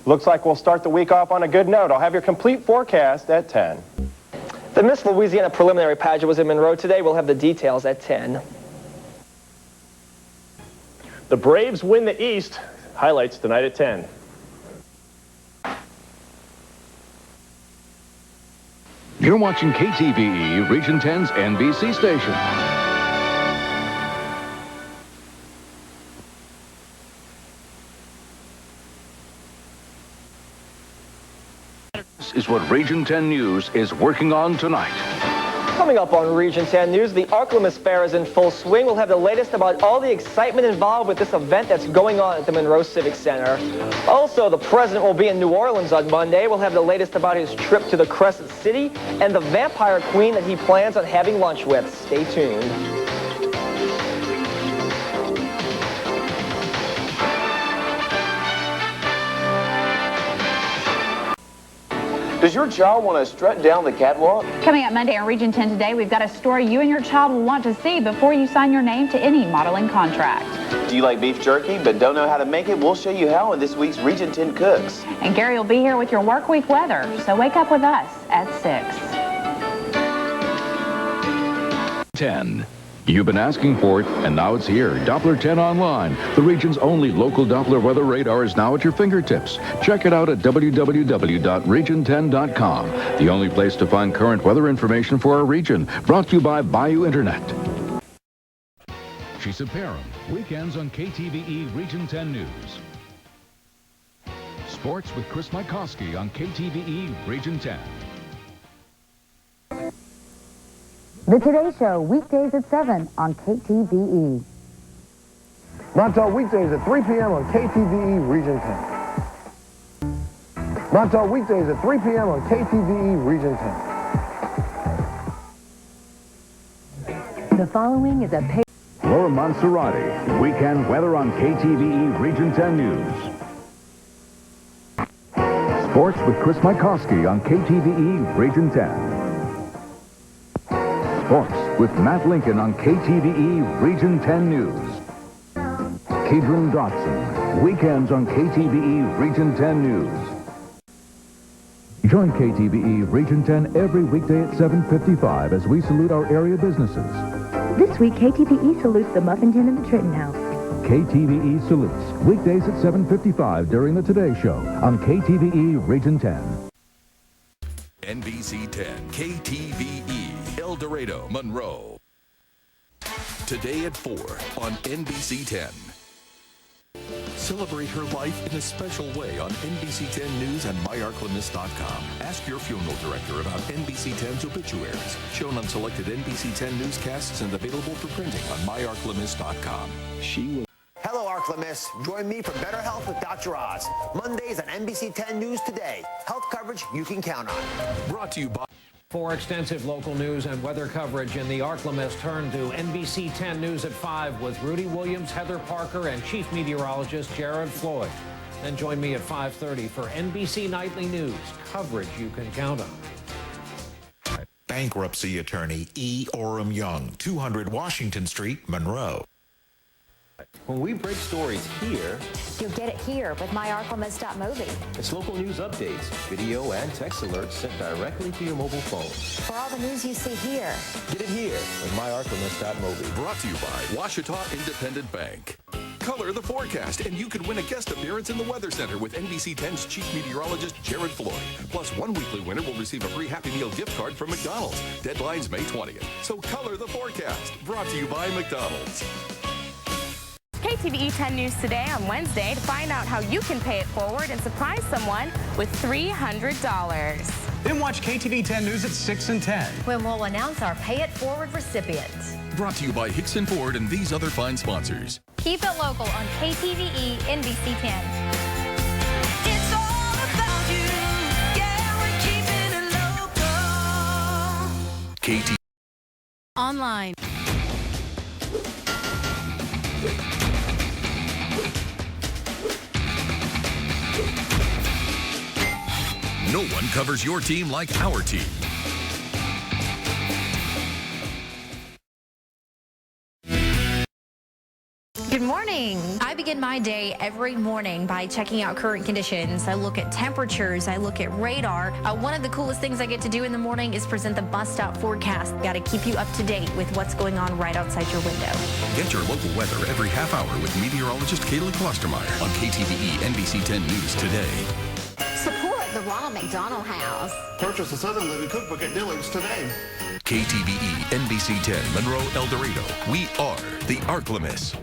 Looks like we'll start the week off on a good note. I'll have your complete forecast at 10. The Miss Louisiana preliminary pageant was in Monroe today. We'll have the details at 10. The Braves win the East. Highlights tonight at 10. You're watching KTVE Region 10's NBC station. This is what Region 10 News is working on tonight. Coming up on Region 10 News, the ArkLaMiss Fair is in full swing. We'll have the latest about all the excitement involved with this event that's going on at the Monroe Civic Center. Also, the president will be in New Orleans on Monday. We'll have the latest about his trip to the Crescent City and the vampire queen that he plans on having lunch with. Stay tuned. Does your child want to strut down the catwalk? Coming up Monday on Region 10 Today, we've got a story you and your child will want to see before you sign your name to any modeling contract. Do you like beef jerky but don't know how to make it? We'll show you how in this week's Region 10 Cooks. And Gary will be here with your work week weather, so wake up with us at 6. 10. You've been asking for it, and now it's here. Doppler 10 Online. The region's only local Doppler weather radar is now at your fingertips. Check it out at www.region10.com. The only place to find current weather information for our region. Brought to you by Bayou Internet. She's a Parham. Weekends on KTVE Region 10 News. Sports with Chris Mykowski on KTVE Region 10. The Today Show, weekdays at 7 on KTVE. Montel weekdays at 3 p.m. on KTVE Region 10. Montel weekdays at 3 p.m. on KTVE Region 10. The following is a Laura Monserrati, weekend weather on KTVE Region 10 News. Sports with Chris Mykowski on KTVE Region 10. Sports with Matt Lincoln on KTVE Region 10 News. Kadron Dotson, weekends on KTVE Region 10 News. Join KTVE Region 10 every weekday at 7:55 as we salute our area businesses. This week, KTVE salutes the Muffin Tin and the Trenton House. KTVE salutes, weekdays at 7:55 during the Today Show on KTVE Region 10. NBC 10, KTVE, El Dorado, Monroe. Today at 4 on NBC 10. Celebrate her life in a special way on NBC 10 News and myarklamiss.com. Ask your funeral director about NBC 10's obituaries, shown on selected NBC 10 newscasts and available for printing on myarklamiss.com. Hello, ArkLaMiss. Join me for Better Health with Dr. Oz. Mondays on NBC 10 News Today. Health coverage you can count on. Brought to you by... For extensive local news and weather coverage in the ArkLaMiss, turn to NBC 10 News at 5 with Rudy Williams, Heather Parker, and Chief Meteorologist Jared Floyd. Then join me at 5:30 for NBC Nightly News, coverage you can count on. Bankruptcy attorney E. Orem Young, 200 Washington Street, Monroe. When we break stories here, You'll get it here with myarklamiss.movie. it's local news updates, video and text alerts sent directly to your mobile phone. For all the news you see here. Get it here with myarklamiss.movie. Brought to you by Washita Independent Bank. Color the forecast, and you could win a guest appearance in the Weather Center with NBC 10's Chief Meteorologist Jared Floyd. Plus, one weekly winner will receive a free Happy Meal gift card from McDonald's. Deadline's May 20th. So color the forecast. Brought to you by McDonald's. KTVE 10 News Today on Wednesday to find out how you can pay it forward and surprise someone with $300. Then watch KTVE 10 News at 6 and 10. When we'll announce our Pay It Forward recipient. Brought to you by Hickson Ford and these other fine sponsors. Keep it local on KTVE NBC 10. It's all about you. Yeah, we're keeping it local. KT Online. No one covers your team like our team. Good morning. I begin my day every morning by checking out current conditions. I look at temperatures. I look at radar. One of the coolest things I get to do in the morning is present the bus stop forecast. Got to keep you up to date with what's going on right outside your window. Get your local weather every half hour with meteorologist Kaylee Klostermeyer on KTVE NBC 10 News Today. Support the Ronald McDonald House. Purchase the Southern Living Cookbook at Dillard's today. KTVE NBC 10 Monroe El Dorado. We are the ArkLaMiss.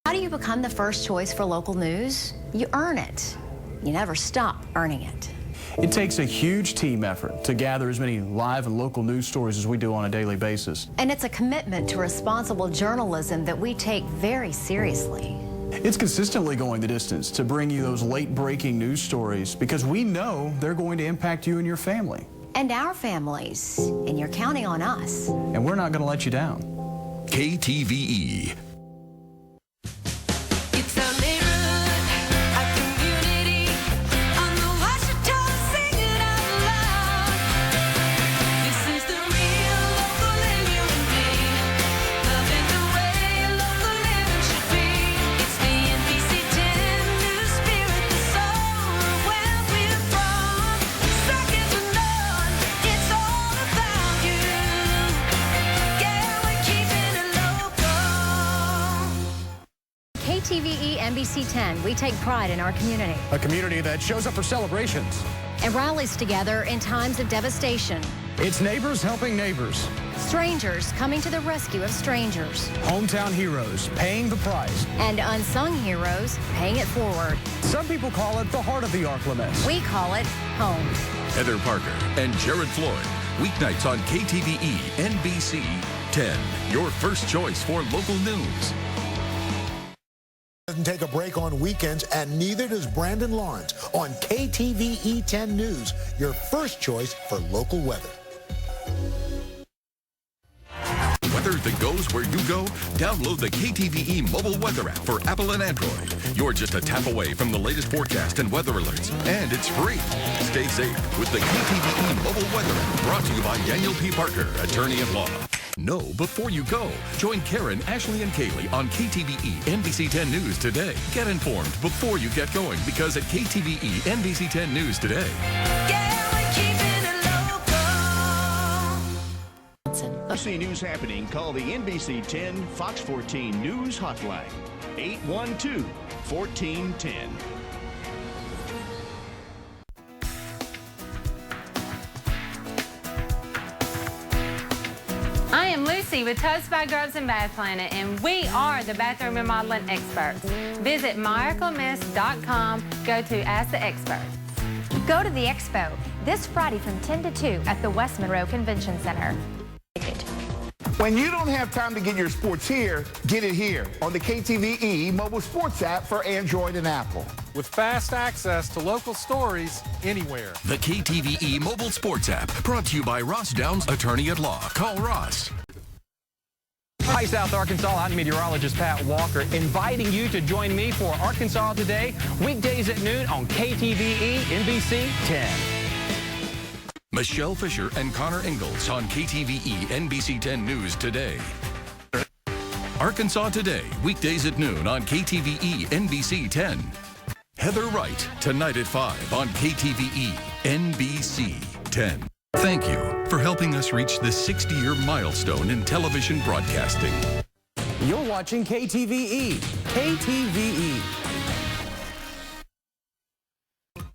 How do you become the first choice for local news? You earn it. You never stop earning it. It takes a huge team effort to gather as many live and local news stories as we do on a daily basis. And it's a commitment to responsible journalism that we take very seriously. It's consistently going the distance to bring you those late-breaking news stories because we know they're going to impact you and your family. And our families. And you're counting on us. And we're not going to let you down. KTVE. KTVE NBC 10, we take pride in our community. A community that shows up for celebrations. And rallies together in times of devastation. It's neighbors helping neighbors. Strangers coming to the rescue of strangers. Hometown heroes paying the price. And unsung heroes paying it forward. Some people call it the heart of the ArkLaMiss. We call it home. Heather Parker and Jared Floyd. Weeknights on KTVE NBC 10. Your first choice for local news. Doesn't take a break on weekends, and neither does Brandon Lawrence on KTVE 10 News, your first choice for local weather. weather that goes where you go? Download the KTVE mobile weather app for Apple and Android. You're just a tap away from the latest forecast and weather alerts, and it's free. Stay safe with the KTVE mobile weather app, brought to you by Daniel P. Parker, attorney at law. Know before you go. Join Karen, Ashley, and Kaylee on KTVE NBC 10 News today. Get informed before you get going, because at KTVE NBC 10 News today. See news happening, call the NBC 10 Fox 14 News Hotline, 812-1410. I am Lucy with Toast by Grubs and Bath Planet, and we are the bathroom remodeling experts. Visit ArkLaMiss.com. Go to Ask the Expert. Go to the Expo this Friday from 10 to 2 at the West Monroe Convention Center. When you don't have time to get your sports here, get it here on the KTVE mobile sports app for Android and Apple. With fast access to local stories anywhere. The KTVE mobile sports app, brought to you by Ross Downs, attorney at law. Call Ross. Hi, South Arkansas. I'm meteorologist Pat Walker, inviting you to join me for Arkansas Today, weekdays at noon on KTVE NBC 10. Michelle Fisher and Connor Ingalls on KTVE NBC 10 News today. Arkansas Today, weekdays at noon on KTVE NBC 10. Heather Wright, tonight at 5 on KTVE NBC 10. Thank you for helping us reach the 60-year milestone in television broadcasting. You're watching KTVE. KTVE.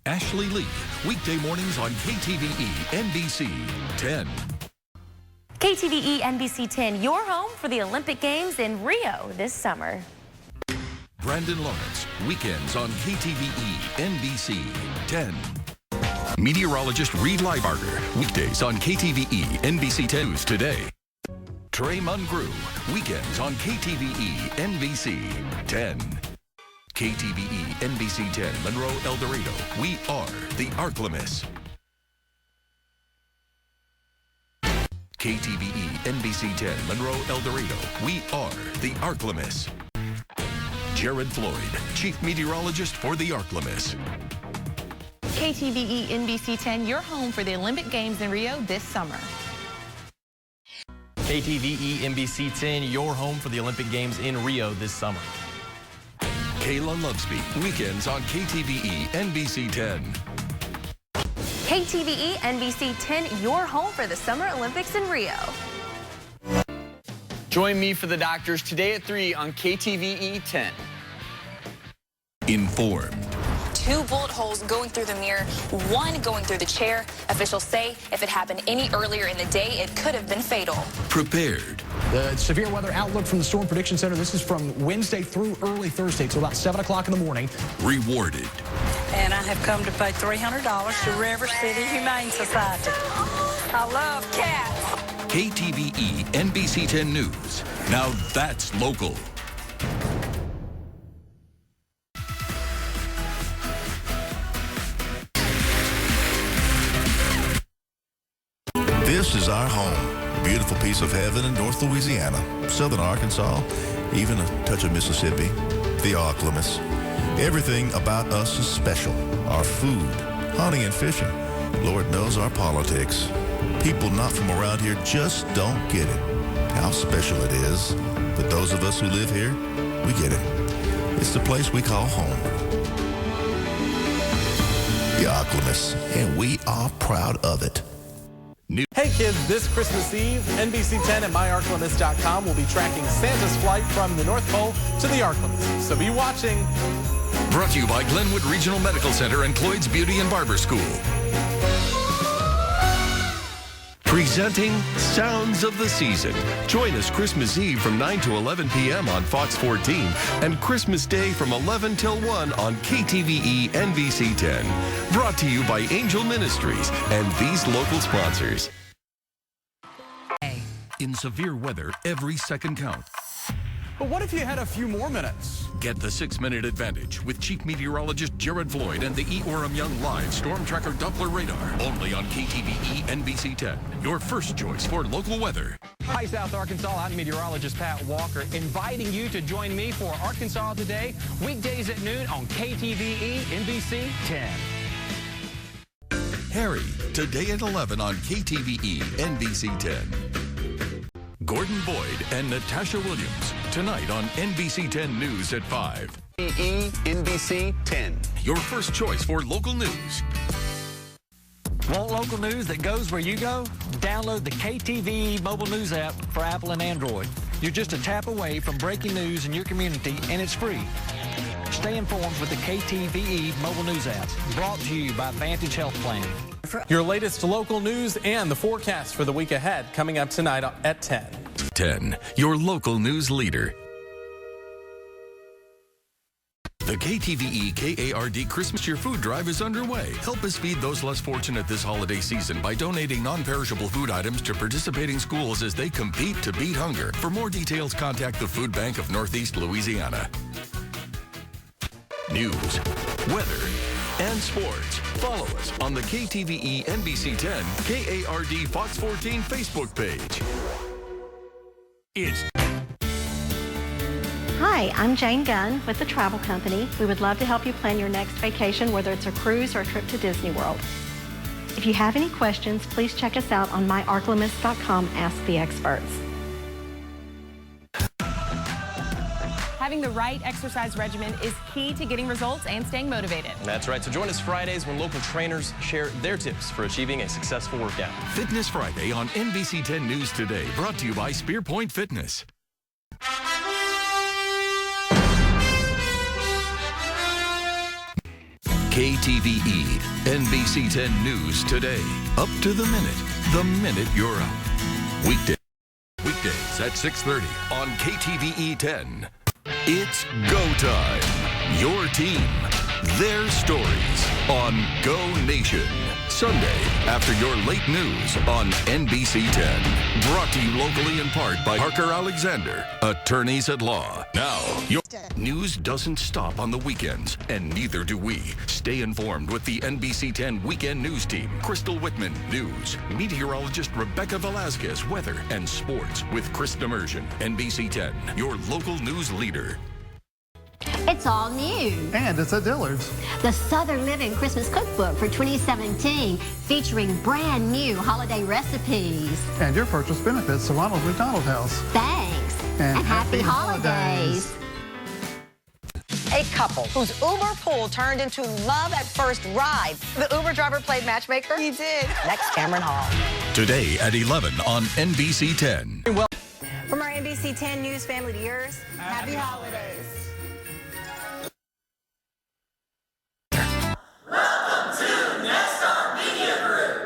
Ashley Lee, weekday mornings on KTVE NBC 10. KTVE NBC 10, your home for the Olympic Games in Rio this summer. Brandon Lawrence, weekends on KTVE NBC 10. Meteorologist Reed Leibarger, weekdays on KTVE NBC 10 News today. Trey Mungrew, weekends on KTVE NBC 10. KTVE NBC 10 Monroe El Dorado. We are the ArkLaMiss. KTVE NBC 10 Monroe El Dorado. We are the ArkLaMiss. Jared Floyd, chief meteorologist for the ArkLaMiss. KTVE NBC 10, your home for the Olympic Games in Rio this summer. KTVE NBC 10, your home for the Olympic Games in Rio this summer. Kayla Lovespeak, weekends on KTVE NBC 10. KTVE NBC 10, your home for the Summer Olympics in Rio. Join me for the doctors today at 3 on KTVE 10. Informed. 2 bullet holes going through the mirror, 1 going through the chair. Officials say if it happened any earlier in the day, it could have been fatal. Prepared. The severe weather outlook from the Storm Prediction Center. This is from Wednesday through early Thursday, so about 7 o'clock in the morning. Rewarded. And I have come to pay $300 to River City Humane Society. I love cats. KTVE NBC 10 News. Now that's local. This is our home, a beautiful piece of heaven in North Louisiana, Southern Arkansas, even a touch of Mississippi, the ArkLaMiss. Everything about us is special. Our food, hunting and fishing. Lord knows our politics. People not from around here just don't get it, how special it is. But those of us who live here, we get it. It's the place we call home. The ArkLaMiss, and we are proud of it. Hey kids, this Christmas Eve, NBC 10 and myarklamiss.com will be tracking Santa's flight from the North Pole to the ArkLaMiss. So be watching. Brought to you by Glenwood Regional Medical Center and Cloyd's Beauty and Barber School. Presenting Sounds of the Season. Join us Christmas Eve from 9 to 11 p.m. on Fox 14 and Christmas Day from 11 till 1 on KTVE NBC 10. Brought to you by Angel Ministries and these local sponsors. In severe weather, every second counts. But what if you had a few more minutes? Get the 6-minute advantage with Chief Meteorologist Jared Floyd and the E. Orem Young Live Storm Tracker Doppler Radar. Only on KTVE NBC 10. Your first choice for local weather. Hi, South Arkansas. I'm meteorologist Pat Walker, inviting you to join me for Arkansas Today, weekdays at noon on KTVE NBC 10. Harry, today at 11 on KTVE NBC 10. Gordon Boyd and Natasha Williams, tonight on NBC 10 News at 5. KTVE NBC 10. Your first choice for local news. Want local news that goes where you go? Download the KTVE mobile news app for Apple and Android. You're just a tap away from breaking news in your community, and it's free. Stay informed with the KTVE mobile news app, brought to you by Vantage Health Plan. Your latest local news and the forecast for the week ahead coming up tonight at 10. 10, your local news leader. The KTVE KARD Christmas Cheer Food Drive is underway. Help us feed those less fortunate this holiday season by donating non-perishable food items to participating schools as they compete to beat hunger. For more details, contact the Food Bank of Northeast Louisiana. News, weather, and sports. Follow us on the KTVE NBC 10 KARD Fox 14 Facebook page. It's Hi, I'm Jane Gunn with the Travel Company. We would love to help you plan your next vacation, whether it's a cruise or a trip to Disney World. If you have any questions, please check us out on myarklamiss.com. Ask the experts. Having the right exercise regimen is key to getting results and staying motivated. That's right. So join us Fridays when local trainers share their tips for achieving a successful workout. Fitness Friday on NBC 10 News Today, brought to you by Spear Point Fitness. KTVE NBC 10 News Today. Up to the minute you're up. Weekdays at 6:30 on KTVE 10. It's go time. Your team, their stories on Go Nation. Sunday after your late news on NBC 10. Brought to you locally in part by Parker Alexander, attorneys at law. Now, your news doesn't stop on the weekends, and neither do we. Stay informed with the NBC 10 Weekend News Team. Crystal Whitman, news. Meteorologist Rebecca Velasquez, weather and sports with Chris Demersion. NBC 10, your local news leader. It's all new. And it's at Dillard's. The Southern Living Christmas Cookbook for 2017, featuring brand new holiday recipes. And your purchase benefits the Ronald McDonald House. Thanks. And happy holidays. A couple whose Uber pool turned into love at first ride. The Uber driver played matchmaker. He did. Next, Cameron Hall. Today at 11 on NBC 10. From our NBC 10 News family to yours, happy holidays. Welcome to Nexstar Media Group.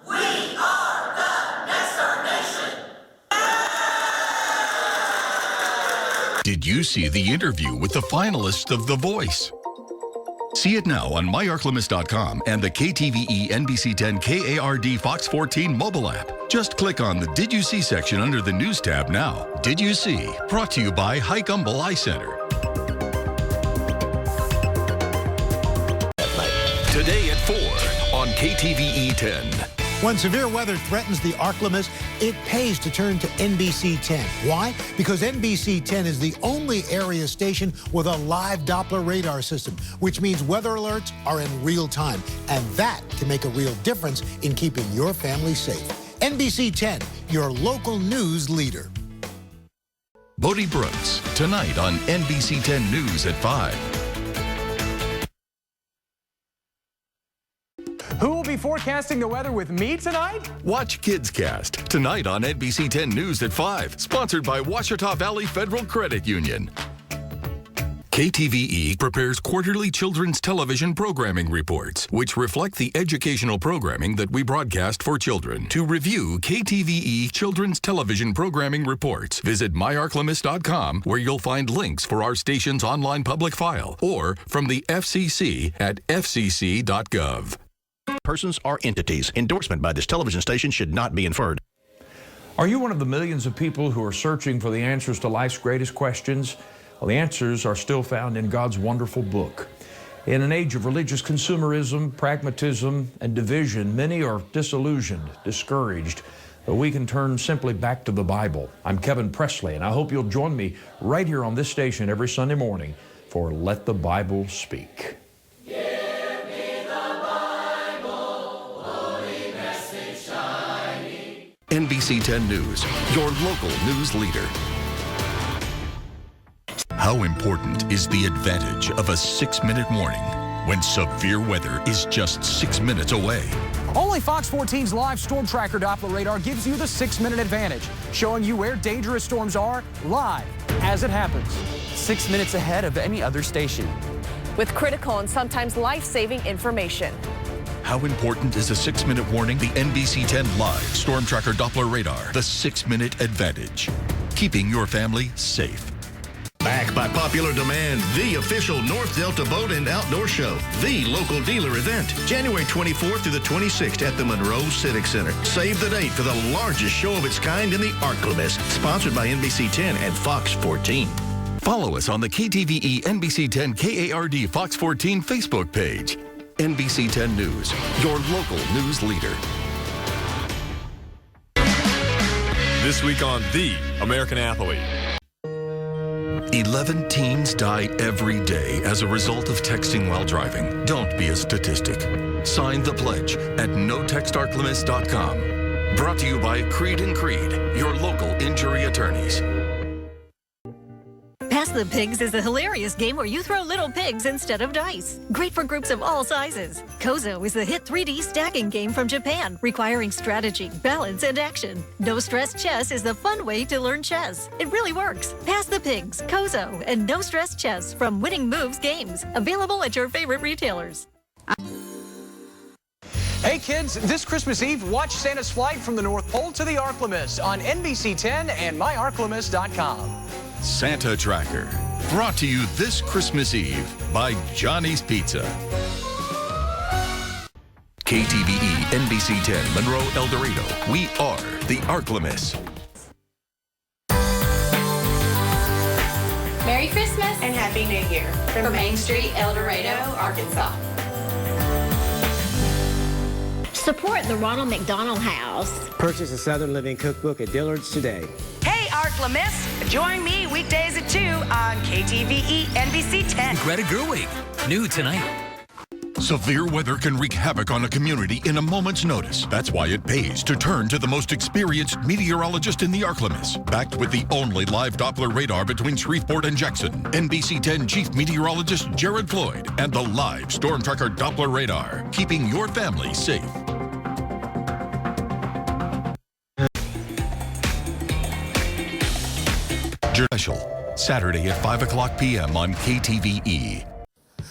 We are the Nexstar Nation. Did you see the interview with the finalists of The Voice? See it now on myarklamiss.com and the KTVE NBC 10 KARD Fox 14 mobile app. Just click on the Did You See section under the News tab now. Did You See? Brought to you by Hikumble Eye Center. Today at 4 on KTVE 10. When severe weather threatens the ArkLaMiss, it pays to turn to NBC 10. Why? Because NBC 10 is the only area station with a live Doppler radar system, which means weather alerts are in real time. And that can make a real difference in keeping your family safe. NBC 10, your local news leader. Bodie Brooks, tonight on NBC 10 News at 5. Who will be forecasting the weather with me tonight? Watch Kids Cast, tonight on NBC 10 News at 5. Sponsored by Ouachita Valley Federal Credit Union. KTVE prepares quarterly children's television programming reports, which reflect the educational programming that we broadcast for children. To review KTVE children's television programming reports, visit myarklamiss.com, where you'll find links for our station's online public file, or from the FCC at fcc.gov. Persons or entities. Endorsement by this television station should not be inferred. Are you one of the millions of people who are searching for the answers to life's greatest questions? Well, the answers are still found in God's wonderful book. In an age of religious consumerism, pragmatism, and division, many are disillusioned, discouraged, but we can turn simply back to the Bible. I'm Kevin Presley, and I hope you'll join me right here on this station every Sunday morning for Let the Bible Speak. NBC 10 News, your local news leader. How important is the advantage of a 6-minute warning when severe weather is just 6 minutes away? Only Fox 14's live storm tracker Doppler radar gives you the 6-minute advantage, showing you where dangerous storms are live as it happens. 6 minutes ahead of any other station. With critical and sometimes life-saving information. How important is a 6-minute warning? The NBC 10 Live Storm Tracker Doppler Radar. The 6-minute advantage. Keeping your family safe. Back by popular demand, the official North Delta Boat and Outdoor Show. The local dealer event. January 24th through the 26th at the Monroe Civic Center. Save the date for the largest show of its kind in the ArkLaMiss. Sponsored by NBC 10 and Fox 14. Follow us on the KTVE NBC 10 KARD Fox 14 Facebook page. NBC 10 News, your local news leader. This week on The American Athlete. 11 teens die every day as a result of texting while driving. Don't be a statistic. Sign the pledge at notextarklamiss.com. Brought to you by Creed & Creed, your local injury attorneys. Pass the Pigs is a hilarious game where you throw little pigs instead of dice. Great for groups of all sizes. Kozo is the hit 3D stacking game from Japan, requiring strategy, balance, and action. No Stress Chess is the fun way to learn chess. It really works. Pass the Pigs, Kozo, and No Stress Chess from Winning Moves Games. Available at your favorite retailers. Hey kids, this Christmas Eve, watch Santa's flight from the North Pole to the ArkLaMiss on NBC 10 and myarklamiss.com. Santa Tracker, brought to you this Christmas Eve by Johnny's Pizza. KTVE NBC 10 Monroe El Dorado. We are the ArkLaMiss. Merry Christmas And Happy New Year from Main Street, El Dorado, Arkansas. Support the Ronald McDonald House. Purchase a Southern Living Cookbook at Dillard's today. Hey, ArkLaMiss, join me weekdays at 2 on KTVE NBC 10. Greta Gerwig, new tonight. Severe weather can wreak havoc on a community in a moment's notice. That's why it pays to turn to the most experienced meteorologist in the ArkLaMiss. Backed with the only live Doppler radar between Shreveport and Jackson, NBC 10 Chief Meteorologist Jared Floyd and the live Storm Tracker Doppler radar, keeping your family safe. Special, Saturday at 5 o'clock p.m. on KTVE.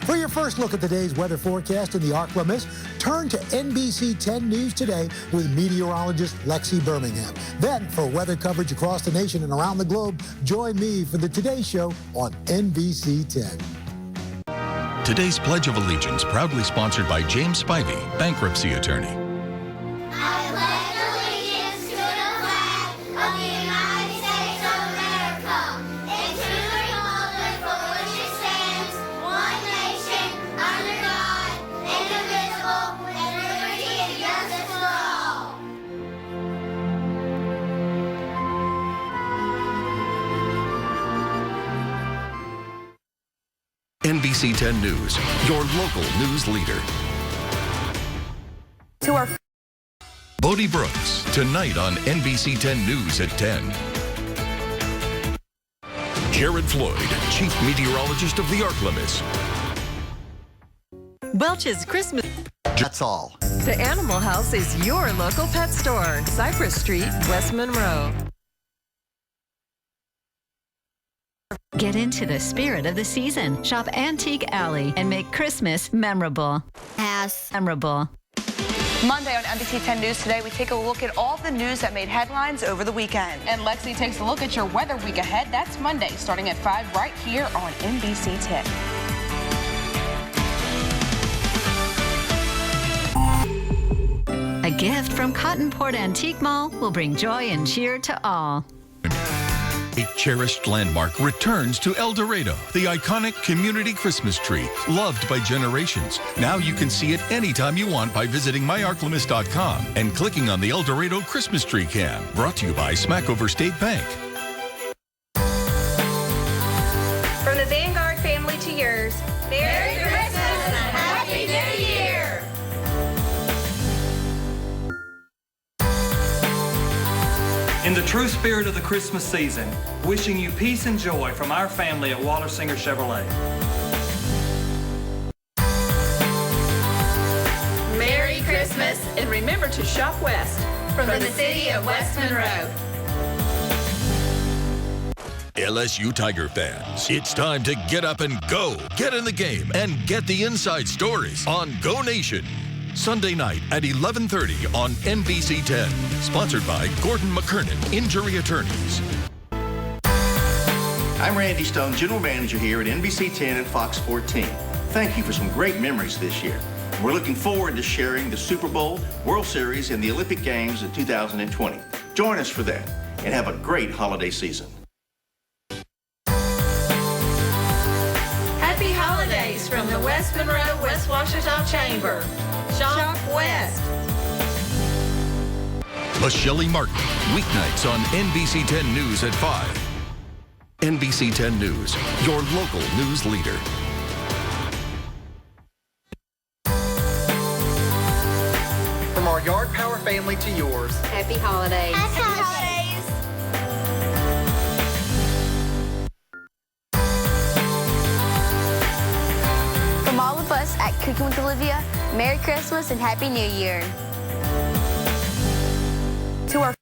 For your first look at the day's weather forecast in the ArkLaMiss, turn to NBC 10 News Today with meteorologist Lexi Birmingham. Then, for weather coverage across the nation and around the globe, join me for the Today Show on NBC 10. Today's Pledge of Allegiance, proudly sponsored by James Spivey, bankruptcy attorney. NBC 10 News, your local news leader. To our Bodie Brooks, tonight on NBC 10 News at 10. Jared Floyd, Chief Meteorologist of the ArkLaMiss. Welch's Christmas. That's all. The Animal House is your local pet store. Cypress Street, West Monroe. Get into the spirit of the season. Shop Antique Alley and make Christmas memorable. Memorable. Monday on NBC 10 News Today, we take a look at all the news that made headlines over the weekend. And Lexi takes a look at your weather week ahead. That's Monday, starting at 5 right here on NBC 10. A gift from Cottonport Antique Mall will bring joy and cheer to all. A cherished landmark returns to El Dorado, the iconic community Christmas tree, loved by generations. Now you can see it anytime you want by visiting myarklamiss.com and clicking on the El Dorado Christmas tree cam. Brought to you by Smackover State Bank. From the Vanguard family to yours, Merry Christmas and Happy New Year! In the true spirit of the Christmas season, wishing you peace and joy from our family at Wallersinger Chevrolet. Merry Christmas, and remember to shop West from the city of West Monroe. LSU Tiger fans, it's time to get up and go. Get in the game and get the inside stories on Go Nation. Sunday night at 11:30 on NBC 10. Sponsored by Gordon McKernan, Injury Attorneys. I'm Randy Stone, General Manager here at NBC 10 and Fox 14. Thank you for some great memories this year. We're looking forward to sharing the Super Bowl, World Series, and the Olympic Games in 2020. Join us for that and have a great holiday season. Happy holidays from the West Monroe West Washita Chamber. Shop West. Michelle Martin, weeknights on NBC 10 News at 5. NBC 10 News, your local news leader. From our Yard Power family to yours. Happy holidays. Happy holidays. From all of us at Cooking with Olivia, Merry Christmas and Happy New Year. To our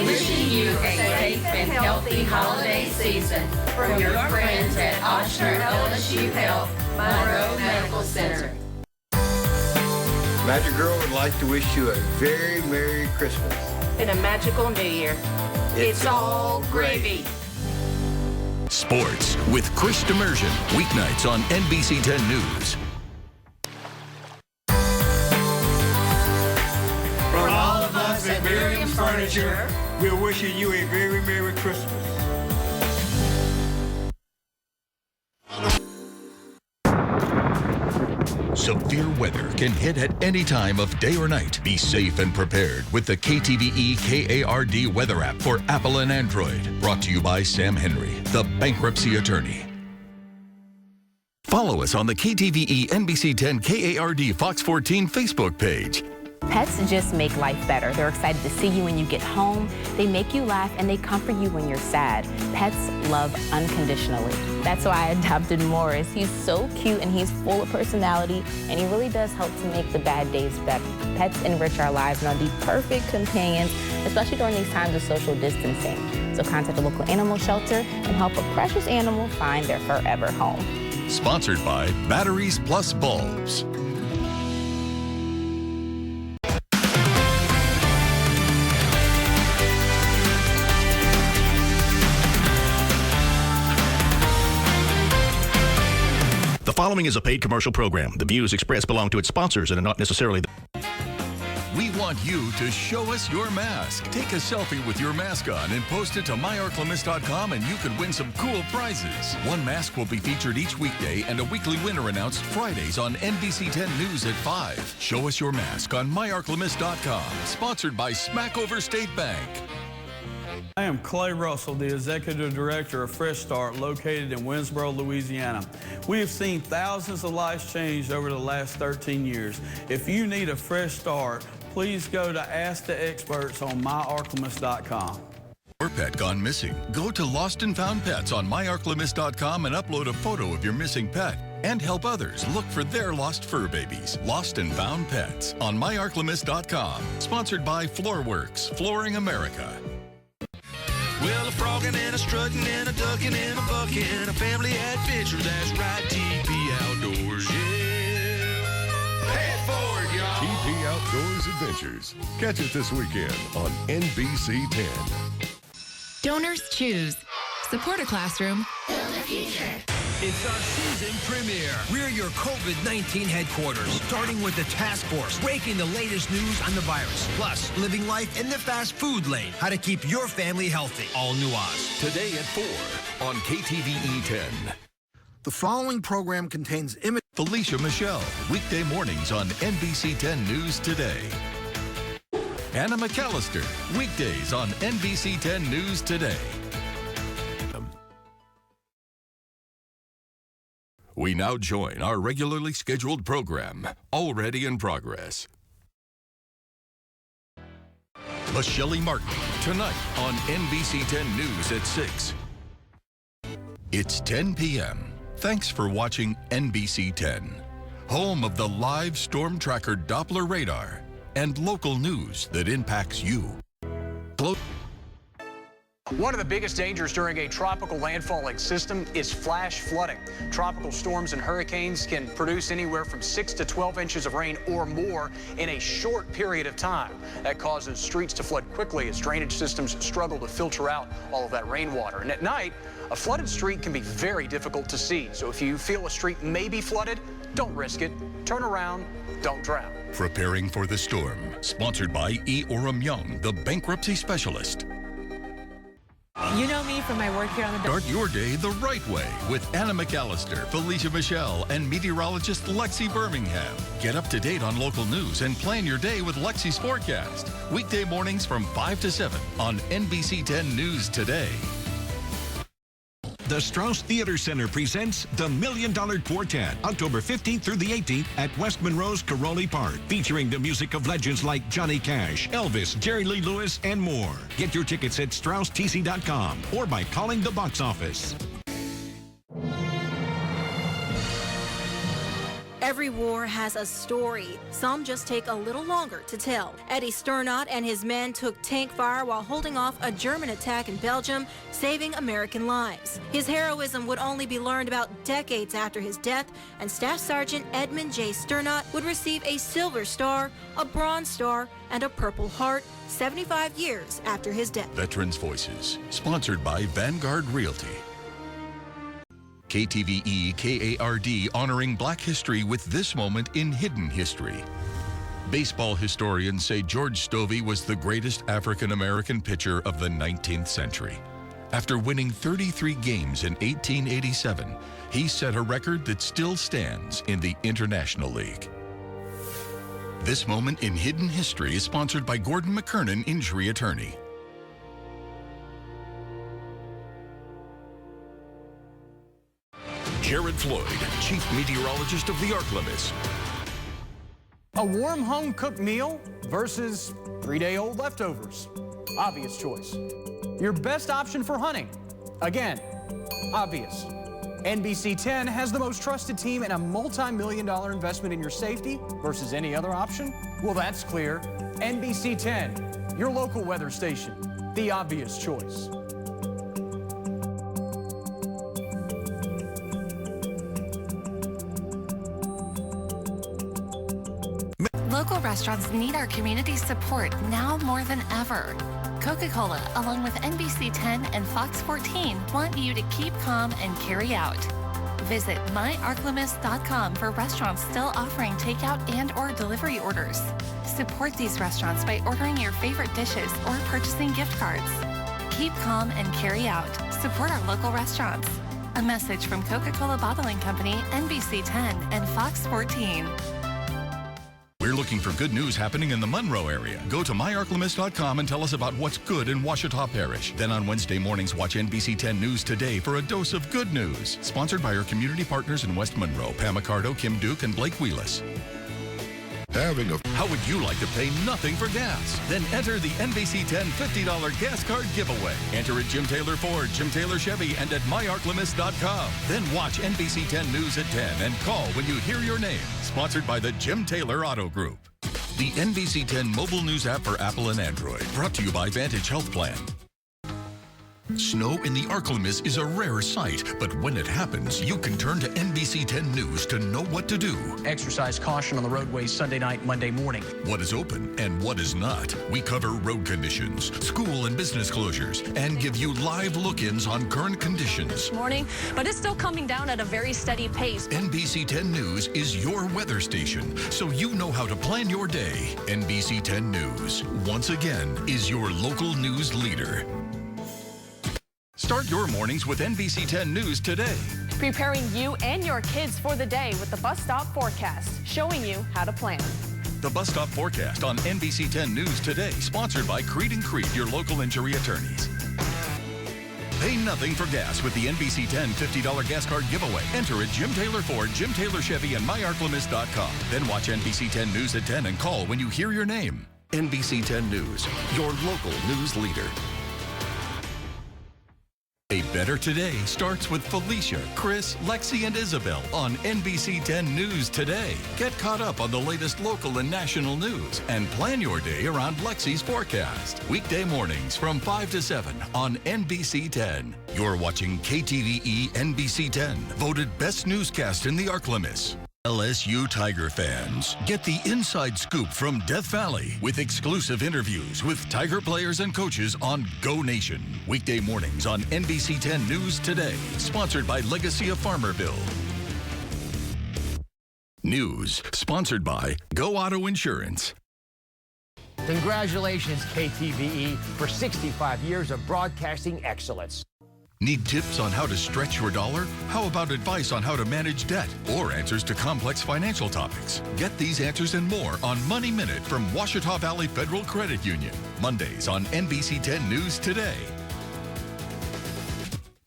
Wishing you a safe and healthy holiday season from your friends at Ochsner LSU Health, Monroe Medical Center. Magic Girl would like to wish you a very Merry Christmas. And a magical New Year. It's all gravy. Sports with Chris Demersion, weeknights on NBC 10 News. From all of us at Miriam's Furniture, we're wishing you a very Merry Christmas. Severe weather can hit at any time of day or night. Be safe and prepared with the KTVE KARD weather app for Apple and Android. Brought to you by Sam Henry, the bankruptcy attorney. Follow us on the KTVE NBC 10 KARD Fox 14 Facebook page. Pets just make life better. They're excited to see you when you get home. They make you laugh and they comfort you when you're sad. Pets love unconditionally. That's why I adopted Morris. He's so cute and he's full of personality and he really does help to make the bad days better. Pets enrich our lives and are the perfect companions, especially during these times of social distancing. So contact a local animal shelter and help a precious animal find their forever home. Sponsored by Batteries Plus Bulbs. The following is a paid commercial program. The views expressed belong to its sponsors and are not necessarily We want you to show us your mask. Take a selfie with your mask on and post it to myarklamiss.com and you could win some cool prizes. One mask will be featured each weekday and a weekly winner announced Fridays on NBC 10 News at 5. Show us your mask on myarklamiss.com. Sponsored by Smackover State Bank. I am Clay Russell, the Executive Director of Fresh Start, located in Winsboro, Louisiana. We have seen thousands of lives changed over the last 13 years. If you need a fresh start, please go to Ask the Experts on myarklamiss.com. Your pet gone missing? Go to Lost and Found Pets on myarklamiss.com and upload a photo of your missing pet. And help others look for their lost fur babies. Lost and Found Pets on myarklamiss.com. Sponsored by Floorworks, Flooring America. Well, a frogging and a strutting and a ducking and a bucking, a family adventure, that's right, TP Outdoors, yeah. Pay it forward, y'all. TP Outdoors Adventures. Catch it this weekend on NBC 10. Donors choose. Support a classroom. Build a future. It's our season premiere. We're your COVID-19 headquarters, starting with the task force, breaking the latest news on the virus. Plus, living life in the fast food lane. How to keep your family healthy. All new Oz. Today at 4 on KTVE 10. The following program contains Felicia Michelle, weekday mornings on NBC 10 News Today. Anna McAllister, weekdays on NBC 10 News Today. We now join our regularly scheduled program, already in progress. Michelle Martin, tonight on NBC 10 News at 6. It's 10 p.m. Thanks for watching NBC 10, home of the live storm tracker Doppler radar and local news that impacts you. One of the biggest dangers during a tropical landfalling system is flash flooding. Tropical storms and hurricanes can produce anywhere from 6 to 12 inches of rain or more in a short period of time. That causes streets to flood quickly as drainage systems struggle to filter out all of that rainwater. And at night, a flooded street can be very difficult to see. So if you feel a street may be flooded, don't risk it. Turn around, don't drown. Preparing for the storm. Sponsored by E. Orem Young, the bankruptcy specialist. You know me from my work here on the... Start your day the right way with Anna McAllister, Felicia Michelle, and meteorologist Lexi Birmingham. Get up to date on local news and plan your day with Lexi's forecast. Weekday mornings from 5 to 7 on NBC 10 News Today. The Strauss Theater Center presents The $1 Million Quartet, October 15th through the 18th at West Monroe's Caroli Park, featuring the music of legends like Johnny Cash, Elvis, Jerry Lee Lewis, and more. Get your tickets at StraussTC.com or by calling the box office. Every war has a story. Some just take a little longer to tell. Eddie Sternot and his men took tank fire while holding off a German attack in Belgium, saving American lives. His heroism would only be learned about decades after his death, and Staff Sergeant Edmund J. Sternot would receive a Silver Star, a Bronze Star, and a Purple Heart 75 years after his death. Veterans Voices, sponsored by Vanguard Realty. KTVE KARD honoring Black history with this moment in hidden history. Baseball historians say George Stovey was the greatest African-American pitcher of the 19th century. After winning 33 games in 1887, he set a record that still stands in the International League. This moment in hidden history is sponsored by Gordon McKernan, injury attorney. Jared Floyd, chief meteorologist of the ArkLaMiss. A warm home-cooked meal versus 3-day-old leftovers. Obvious choice. Your best option for hunting. Again, obvious. NBC 10 has the most trusted team and a multi-million-dollar investment in your safety versus any other option? Well, that's clear. NBC 10, your local weather station. The obvious choice. Local restaurants need our community's support now more than ever. Coca-Cola, along with NBC 10 and Fox 14, want you to keep calm and carry out. Visit myarklamiss.com for restaurants still offering takeout and or delivery orders. Support these restaurants by ordering your favorite dishes or purchasing gift cards. Keep calm and carry out. Support our local restaurants. A message from Coca-Cola Bottling Company, NBC 10, and Fox 14. We're looking for good news happening in the Monroe area. Go to myarklamiss.com and tell us about what's good in Ouachita Parish. Then on Wednesday mornings, watch NBC 10 News Today for a dose of good news. Sponsored by our community partners in West Monroe, Pam Accardo, Kim Duke, and Blake Wheelis. How would you like to pay nothing for gas? Then enter the NBC 10 $50 gas card giveaway. Enter at Jim Taylor Ford, Jim Taylor Chevy, and at myarklamiss.com. Then watch NBC 10 News at 10 and call when you hear your name. Sponsored by the Jim Taylor Auto Group. The NBC 10 mobile news app for Apple and Android. Brought to you by Vantage Health Plan. Snow in the ArkLaMiss is a rare sight, but when it happens, you can turn to NBC 10 News to know what to do. Exercise caution on the roadways Sunday night, Monday morning. What is open and what is not. We cover road conditions, school and business closures, and give you live look-ins on current conditions. Morning, but it's still coming down at a very steady pace. NBC 10 News is your weather station, so you know how to plan your day. NBC 10 News, once again, is your local news leader. Start your mornings with NBC 10 News today. Preparing you and your kids for the day with the Bus Stop Forecast, showing you how to plan. The Bus Stop Forecast on NBC 10 News today, sponsored by Creed & Creed, your local injury attorneys. Pay nothing for gas with the NBC 10 $50 gas card giveaway. Enter at Jim Taylor Ford, Jim Taylor Chevy, and myarklamiss.com. Then watch NBC 10 News at 10 and call when you hear your name. NBC 10 News, your local news leader. A Better Today starts with Felicia, Chris, Lexi, and Isabel on NBC 10 News today. Get caught up on the latest local and national news and plan your day around Lexi's forecast. Weekday mornings from 5 to 7 on NBC 10. You're watching KTVE NBC 10, voted best newscast in the ArkLaMiss. LSU Tiger fans, get the inside scoop from Death Valley with exclusive interviews with Tiger players and coaches on Go Nation. Weekday mornings on NBC 10 News today, sponsored by Legacy of Farmerville. News, sponsored by Go Auto Insurance. Congratulations, KTVE, for 65 years of broadcasting excellence. Need tips on how to stretch your dollar? How about advice on how to manage debt or answers to complex financial topics? Get these answers and more on Money Minute from Ouachita Valley Federal Credit Union. Mondays on NBC 10 News today.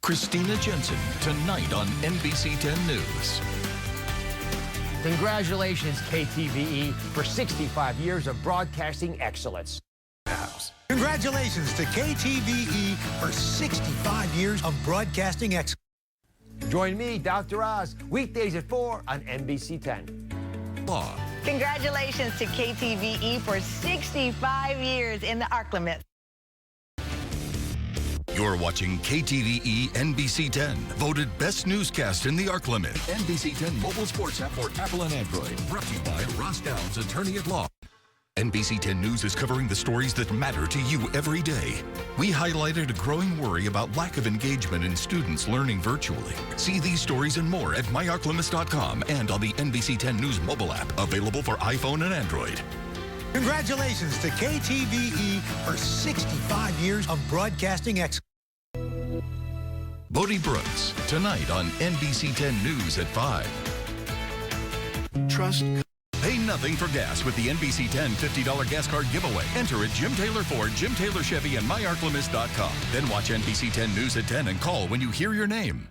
Christina Jensen, tonight on NBC 10 News. Congratulations, KTVE, for 65 years of broadcasting excellence. Congratulations to KTVE for 65 years of broadcasting excellence. Join me, Dr. Oz, weekdays at 4 on NBC 10. Law. Congratulations to KTVE for 65 years in the ArkLaMiss. You're watching KTVE NBC 10, voted best newscast in the ArkLaMiss. NBC 10 mobile sports app for Apple and Android. Brought to you by Ross Downs, attorney at law. NBC 10 News is covering the stories that matter to you every day. We highlighted a growing worry about lack of engagement in students learning virtually. See these stories and more at myarklamiss.com and on the NBC 10 News mobile app, available for iPhone and Android. Congratulations to KTVE for 65 years of broadcasting excellence. Bodie Brooks, tonight on NBC 10 News at 5. Trust. Pay nothing for gas with the NBC 10 $50 gas card giveaway. Enter at Jim Taylor Ford, Jim Taylor Chevy, and myarklamiss.com. Then watch NBC 10 News at 10 and call when you hear your name.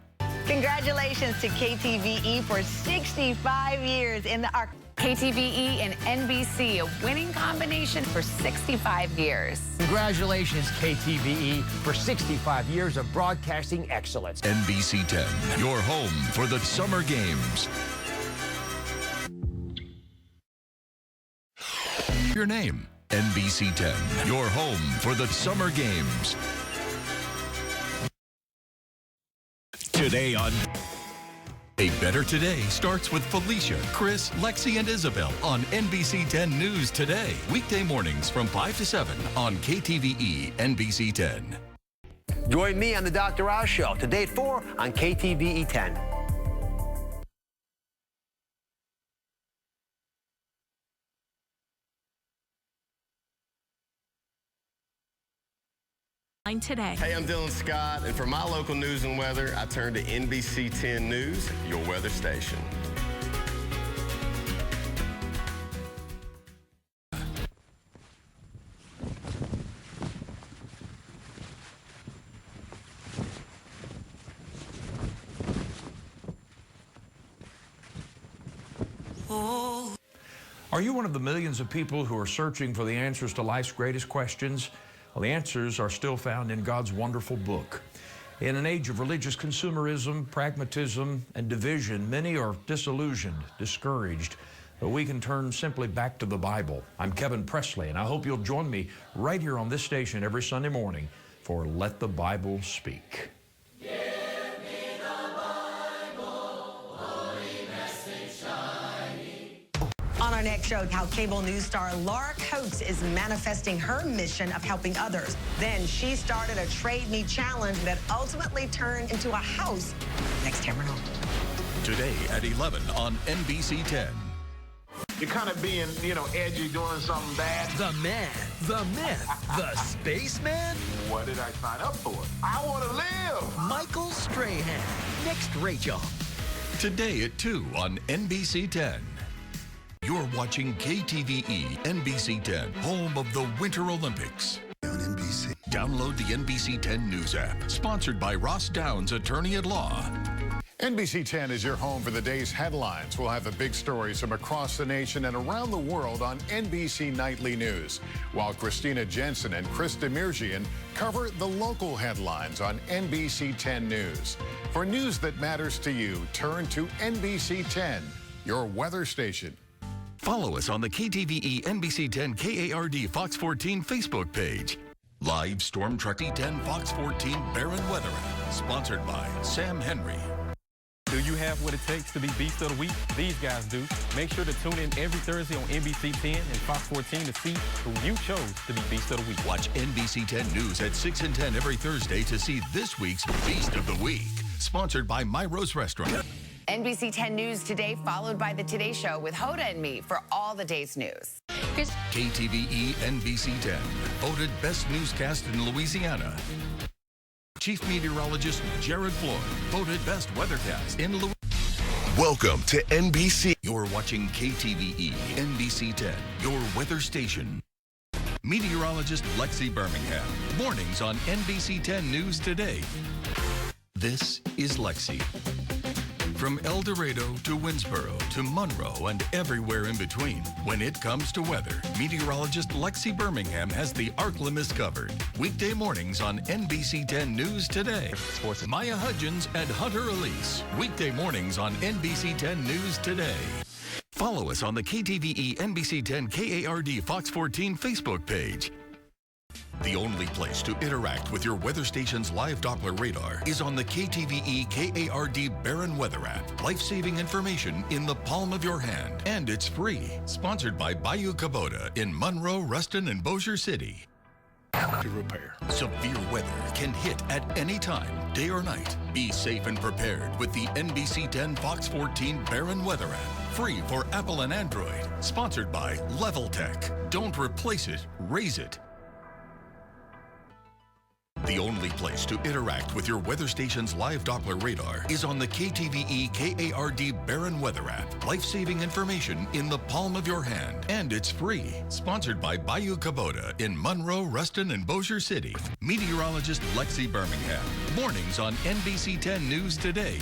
Congratulations to KTVE for 65 years in the ARK. KTVE and NBC, a winning combination for 65 years. Congratulations, KTVE, for 65 years of broadcasting excellence. NBC 10, your home for the summer games. Your name, NBC 10, your home for the summer games. Today on A Better Today starts with Felicia, Chris, Lexi, and Isabel on NBC 10 News today. Weekday mornings from 5 to 7 on KTVE NBC 10. Join me on the Dr. Oz Show today at 4 on KTVE 10. Today. Hey, I'm Dylan Scott, and for my local news and weather, I turn to NBC 10 News, your weather station. Are you one of the millions of people who are searching for the answers to life's greatest questions? Well, the answers are still found in God's wonderful book. In an age of religious consumerism, pragmatism, and division, many are disillusioned, discouraged, but we can turn simply back to the Bible. I'm Kevin Presley, and I hope you'll join me right here on this station every Sunday morning for Let the Bible Speak. On our next show, how cable news star Laura Coates is manifesting her mission of helping others. Then she started a Trade Me challenge that ultimately turned into a house. Next, Tamron Hall. Today at 11 on NBC 10. You're kind of being, edgy, doing something bad. The man, the myth, the spaceman. What did I sign up for? I want to live. Michael Strahan. Next, Rachel. Today at 2 on NBC 10. You're watching KTVE NBC 10, home of the Winter Olympics. On NBC. Download the NBC 10 News app, sponsored by Ross Downs, attorney at law. NBC 10 is your home for the day's headlines. We'll have the big stories from across the nation and around the world on NBC Nightly News, while Christina Jensen and Chris Demirjian cover the local headlines on NBC 10 News. For news that matters to you, turn to NBC 10, your weather station. Follow us on the KTVE NBC 10 KARD Fox 14 Facebook page. Live Storm Truckee 10 Fox 14 Barron Weather app, sponsored by Sam Henry. Do you have what it takes to be Beast of the Week? These guys do. Make sure to tune in every Thursday on NBC 10 and Fox 14 to see who you chose to be Beast of the Week. Watch NBC 10 News at 6 and 10 every Thursday to see this week's Beast of the Week, sponsored by My Rose Restaurant. NBC 10 News today, followed by the Today Show with Hoda and me for all the day's news. KTVE NBC 10, voted best newscast in Louisiana. Chief Meteorologist Jared Floyd, voted best weathercast in Louisiana. Welcome to NBC. You're watching KTVE NBC 10, your weather station. Meteorologist Lexi Birmingham, mornings on NBC 10 News Today. This is Lexi. From El Dorado to Winsboro to Monroe and everywhere in between, when it comes to weather, meteorologist Lexi Birmingham has the ArkLaMiss covered. Weekday mornings on NBC 10 News Today. Maya Hudgens and Hunter Elise. Weekday mornings on NBC 10 News Today. Follow us on the KTVE NBC 10 KARD Fox 14 Facebook page. The only place to interact with your weather station's live Doppler radar is on the KTVE KARD Barron Weather app. Life-saving information in the palm of your hand. And it's free. Sponsored by Bayou Kubota in Monroe, Ruston, and Bossier City. To repair. Severe weather can hit at any time, day or night. Be safe and prepared with the NBC 10 Fox 14 Barron Weather app. Free for Apple and Android. Sponsored by LevelTech. Don't replace it, raise it. The only place to interact with your weather station's live Doppler radar is on the KTVE KARD Barron Weather app. Life-saving information in the palm of your hand. And it's free. Sponsored by Bayou Kubota in Monroe, Ruston, and Bossier City. Meteorologist Lexi Birmingham. Mornings on NBC 10 News Today.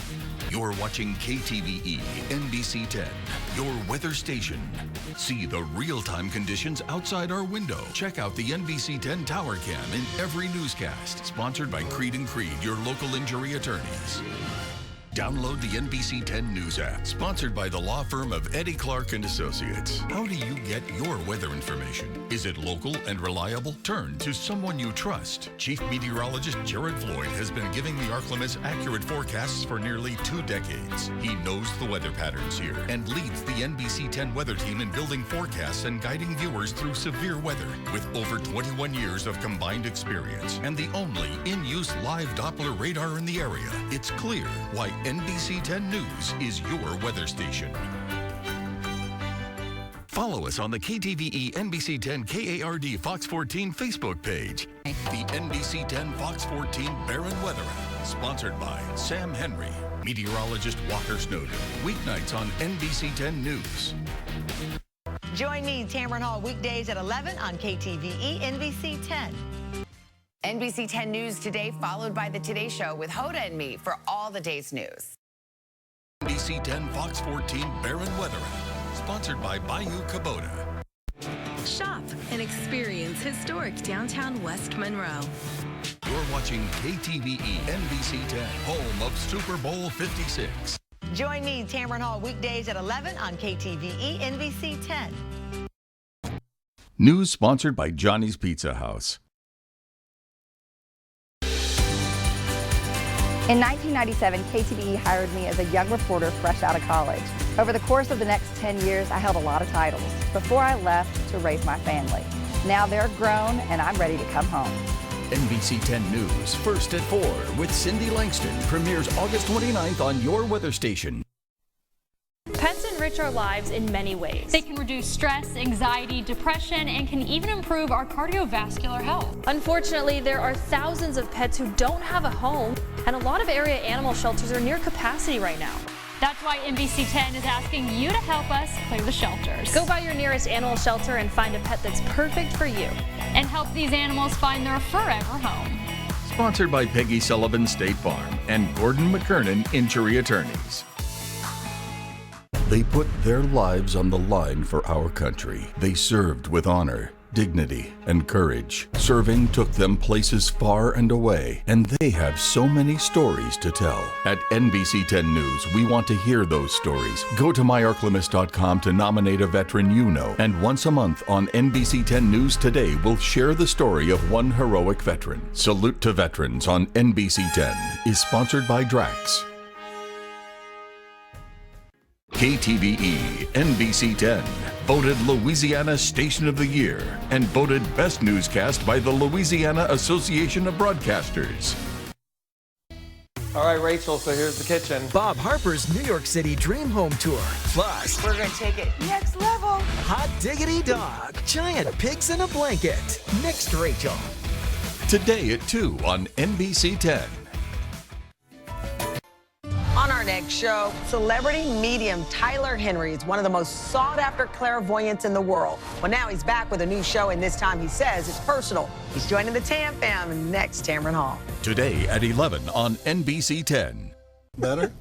You're watching KTVE NBC 10, your weather station. See the real-time conditions outside our window. Check out the NBC 10 Tower Cam in every newscast. Sponsored by Creed & Creed, your local injury attorneys. Download the NBC 10 News app, sponsored by the law firm of Eddie Clark and Associates. How do you get your weather information? Is it local and reliable? Turn to someone you trust. Chief Meteorologist Jared Floyd has been giving the ArkLaMiss accurate forecasts for nearly 2 decades. He knows the weather patterns here and leads the NBC 10 weather team in building forecasts and guiding viewers through severe weather. With over 21 years of combined experience and the only in-use live Doppler radar in the area, it's clear why NBC 10 News is your weather station. Follow us on the KTVE NBC 10 KARD Fox 14 Facebook page. The NBC 10 Fox 14 Barron Weather app, sponsored by Sam Henry. Meteorologist Walker Snowden. Weeknights on NBC 10 News. Join me, Tamron Hall, weekdays at 11 on KTVE NBC 10. NBC 10 News today, followed by the Today Show with Hoda and me for all the day's news. NBC 10 Fox 14 Barron Weather app, sponsored by Bayou Kubota. Shop and experience historic downtown West Monroe. You're watching KTVE NBC 10, home of Super Bowl 56. Join me, Tamron Hall, weekdays at 11 on KTVE NBC 10. News sponsored by Johnny's Pizza House. In 1997, KTVE hired me as a young reporter fresh out of college. Over the course of the next 10 years, I held a lot of titles before I left to raise my family. Now they're grown and I'm ready to come home. NBC 10 News, first at 4 with Cindy Langston, premieres August 29th on your weather station. Pets enrich our lives in many ways. They can reduce stress, anxiety, depression, and can even improve our cardiovascular health. Unfortunately, there are thousands of pets who don't have a home, and a lot of area animal shelters are near capacity right now. That's why NBC 10 is asking you to help us clear the shelters. Go by your nearest animal shelter and find a pet that's perfect for you. And help these animals find their forever home. Sponsored by Peggy Sullivan State Farm and Gordon McKernan Injury Attorneys. They put their lives on the line for our country. They served with honor, dignity, and courage. Serving took them places far and away, and they have so many stories to tell. At NBC 10 News, we want to hear those stories. Go to myarklamiss.com to nominate a veteran you know, and once a month on NBC 10 News Today, we'll share the story of one heroic veteran. Salute to Veterans on NBC 10 is sponsored by Drax. KTVE NBC 10, voted Louisiana Station of the Year and voted Best Newscast by the Louisiana Association of Broadcasters. All right, Rachel, so here's the kitchen. Bob Harper's New York City Dream Home Tour. Plus, we're going to take it next level. Hot Diggity Dog, Giant Pigs in a Blanket. Next, Rachel. Today at 2 on NBC 10. On our next show, celebrity medium Tyler Henry is one of the most sought-after clairvoyants in the world. Well, now he's back with a new show, and this time he says it's personal. He's joining the Tam Fam next, Tamron Hall. Today at 11 on NBC 10. Better?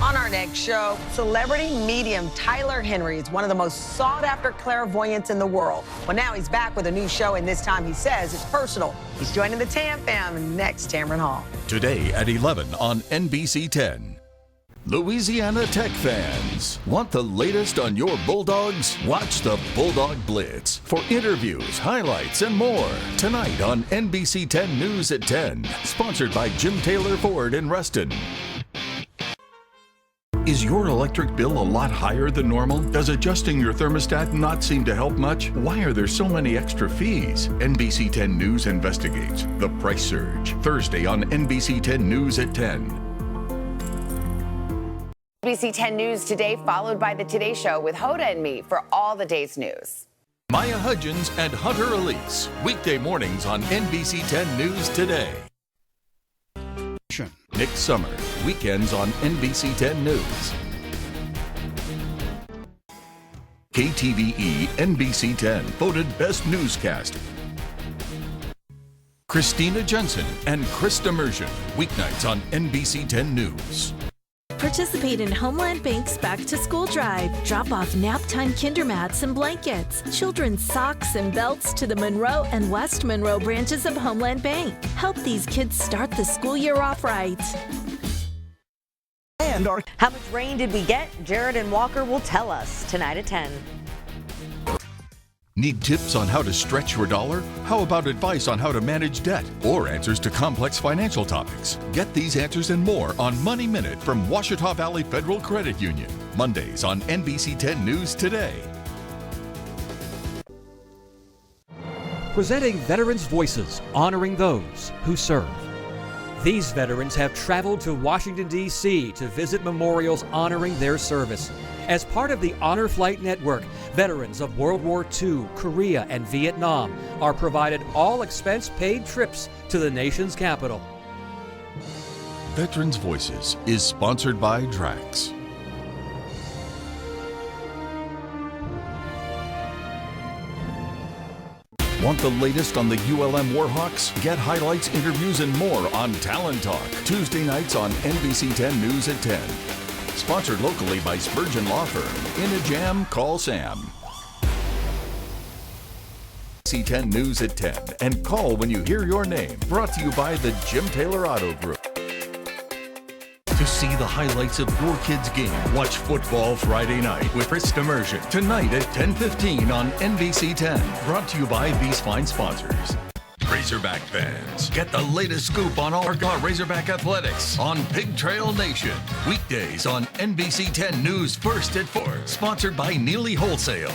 On our next show, celebrity medium Tyler Henry is one of the most sought-after clairvoyants in the world. Well, now he's back with a new show, and this time he says it's personal. He's joining the Tam Fam next, Tamron Hall. Today at 11 on NBC 10. Louisiana Tech fans, want the latest on your Bulldogs? Watch the Bulldog Blitz for interviews, highlights, and more. Tonight on NBC 10 News at 10, sponsored by Jim Taylor Ford in Reston. Is your electric bill a lot higher than normal? Does adjusting your thermostat not seem to help much? Why are there so many extra fees? NBC 10 News investigates the price surge. Thursday on NBC 10 News at 10. NBC 10 News Today, followed by the Today Show with Hoda and me for all the day's news. Maya Hudgens and Hunter Elise, weekday mornings on NBC 10 News Today. Nick Summer, weekends on NBC 10 News. KTVE NBC 10, voted Best Newscast. Christina Jensen and Krista Mershon, weeknights on NBC 10 News. Participate in Homeland Bank's Back to School Drive. Drop off nap-time kinder mats and blankets, children's socks and belts to the Monroe and West Monroe branches of Homeland Bank. Help these kids start the school year off right. And how much rain did we get? Jared and Walker will tell us tonight at 10. Need tips on how to stretch your dollar? How about advice on how to manage debt or answers to complex financial topics? Get these answers and more on Money Minute from Ouachita Valley Federal Credit Union. Mondays on NBC 10 News Today. Presenting Veterans Voices, honoring those who serve. These veterans have traveled to Washington, D.C. to visit memorials honoring their service. As part of the Honor Flight Network, veterans of World War II, Korea, and Vietnam are provided all expense-paid trips to the nation's capital. Veterans Voices is sponsored by Drax. Want the latest on the ULM Warhawks? Get highlights, interviews, and more on Talent Talk, Tuesday nights on NBC 10 News at 10. Sponsored locally by Spurgeon Law Firm. In a jam, call Sam. NBC 10 News at 10. And call when you hear your name. Brought to you by the Jim Taylor Auto Group. To see the highlights of your kids' game, watch Football Friday Night with Krista Mershon. Tonight at 10:15 on NBC 10. Brought to you by these fine sponsors. Razorback fans, get the latest scoop on all Arkansas Razorback athletics on Pig Trail Nation. Weekdays on NBC 10 News First at 4. Sponsored by Neely Wholesale.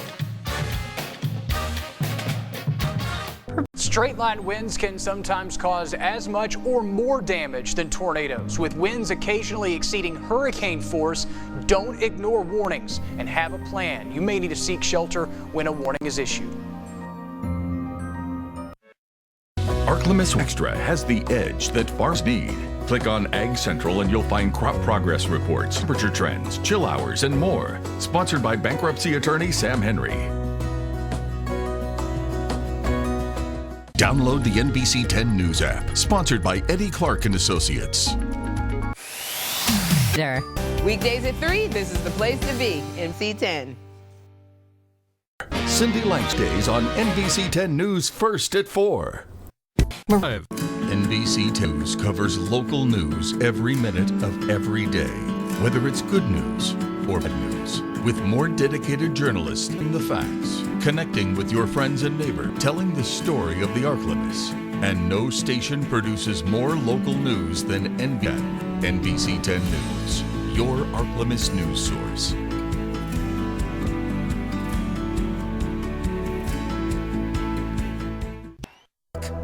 Straight line winds can sometimes cause as much or more damage than tornadoes. With winds occasionally exceeding hurricane force, don't ignore warnings and have a plan. You may need to seek shelter when a warning is issued. ArkLaMiss Extra has the edge that farms need. Click on Ag Central and you'll find crop progress reports, temperature trends, chill hours, and more. Sponsored by bankruptcy attorney Sam Henry. Download the NBC 10 News app. Sponsored by Eddie Clark and Associates. Weekdays at 3, this is the place to be. NBC 10. Cindy Langston's on NBC 10 News First at 4. NBC 10 News covers local news every minute of every day, whether it's good news or bad news. With more dedicated journalists in the facts, connecting with your friends and neighbors, telling the story of the ArkLaMiss. And no station produces more local news than NBC 10 News, your ArkLaMiss news source.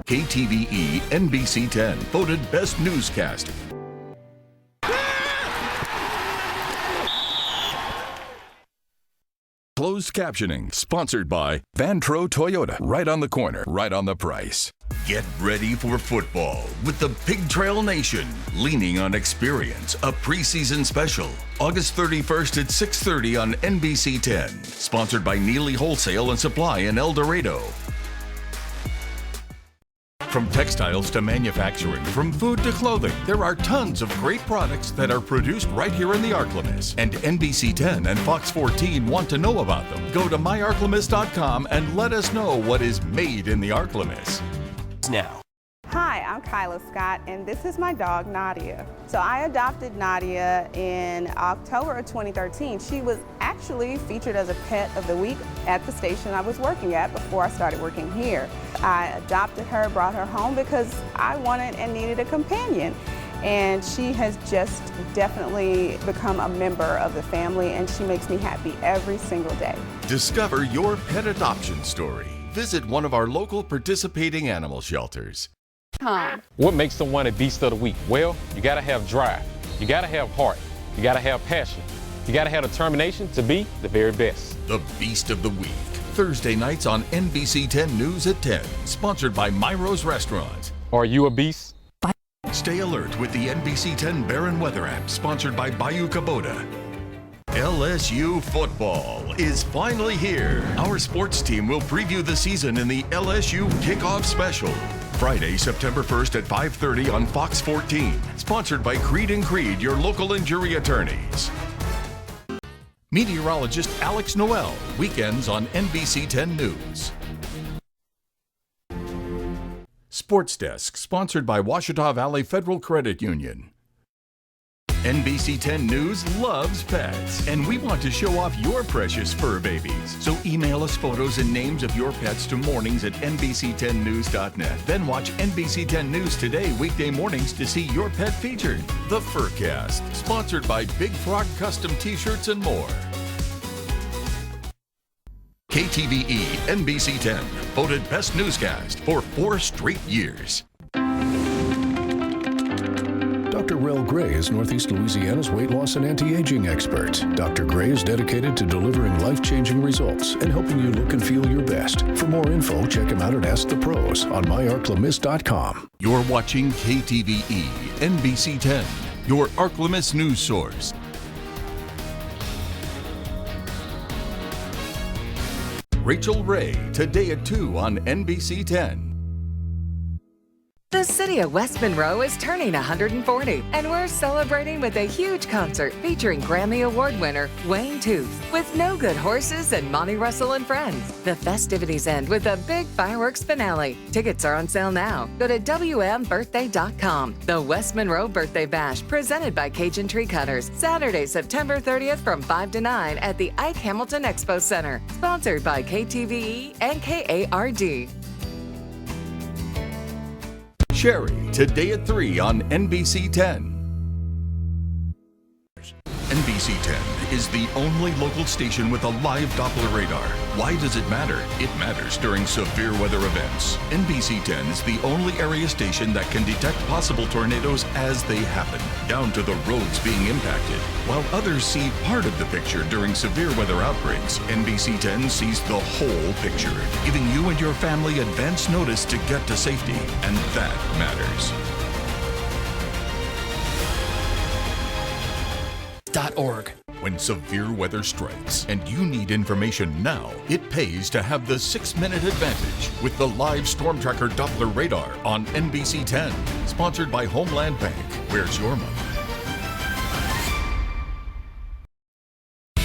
KTVE NBC 10 voted Best Newscast. Closed captioning, sponsored by Vantro Toyota. Right on the corner, right on the price. Get ready for football with the Pig Trail Nation. Leaning on experience, a preseason special. August 31st at 6:30 on NBC 10. Sponsored by Neely Wholesale and Supply in El Dorado. From textiles to manufacturing, from food to clothing, there are tons of great products that are produced right here in the ArkLaMiss. And NBC 10 and Fox 14 want to know about them. Go to myarklamiss.com and let us know what is made in the ArkLaMiss. Now. Hi, I'm Kyla Scott, and this is my dog, Nadia. So I adopted Nadia in October of 2013. She was actually featured as a pet of the week at the station I was working at before I started working here. I adopted her, brought her home because I wanted and needed a companion. And she has just definitely become a member of the family, and she makes me happy every single day. Discover your pet adoption story. Visit one of our local participating animal shelters. What makes someone a beast of the week? Well, you gotta have drive, you gotta have heart, you gotta have passion, you gotta have determination to be the very best. The Beast of the Week, Thursday nights on NBC 10 News at 10, sponsored by Myro's Restaurant. Are you a beast? Stay alert with the NBC 10 Barron Weather app, sponsored by Bayou Kubota. LSU football is finally here. Our sports team will preview the season in the LSU Kickoff Special. Friday, September 1st at 5:30 on Fox 14. Sponsored by Creed & Creed, your local injury attorneys. Meteorologist Alex Noel, weekends on NBC 10 News. Sports Desk, sponsored by Washita Valley Federal Credit Union. NBC 10 News loves pets, and we want to show off your precious fur babies. So email us photos and names of your pets to mornings@nbc10news.net. Then watch NBC 10 News Today weekday mornings to see your pet featured. The Furcast, sponsored by Big Frog Custom T-shirts and more. KTVE NBC 10, voted Best Newscast for 4 straight years. Dr. Rel Gray is Northeast Louisiana's weight loss and anti-aging expert. Dr. Gray is dedicated to delivering life-changing results and helping you look and feel your best. For more info, check him out at Ask the Pros on myarklamiss.com. You're watching KTVE NBC 10, your ArkLaMiss news source. Rachel Ray, today at 2 on NBC 10. The city of West Monroe is turning 140, and we're celebrating with a huge concert featuring Grammy Award winner Wayne Tooth with No Good Horses and Monty Russell and Friends. The festivities end with a big fireworks finale. Tickets are on sale now. Go to WMBirthday.com. The West Monroe Birthday Bash, presented by Cajun Tree Cutters, Saturday, September 30th from 5 to 9 at the Ike Hamilton Expo Center. Sponsored by KTVE and KARD. Sherry, today at 3 on NBC 10. NBC 10 is the only local station with a live Doppler radar. Why does it matter? It matters during severe weather events. NBC 10 is the only area station that can detect possible tornadoes as they happen, down to the roads being impacted. While others see part of the picture during severe weather outbreaks, NBC 10 sees the whole picture, giving you and your family advance notice to get to safety, and that matters. .org. When severe weather strikes and you need information now, it pays to have the 6-minute advantage with the live Storm Tracker Doppler radar on NBC 10. Sponsored by Homeland Bank. Where's your money?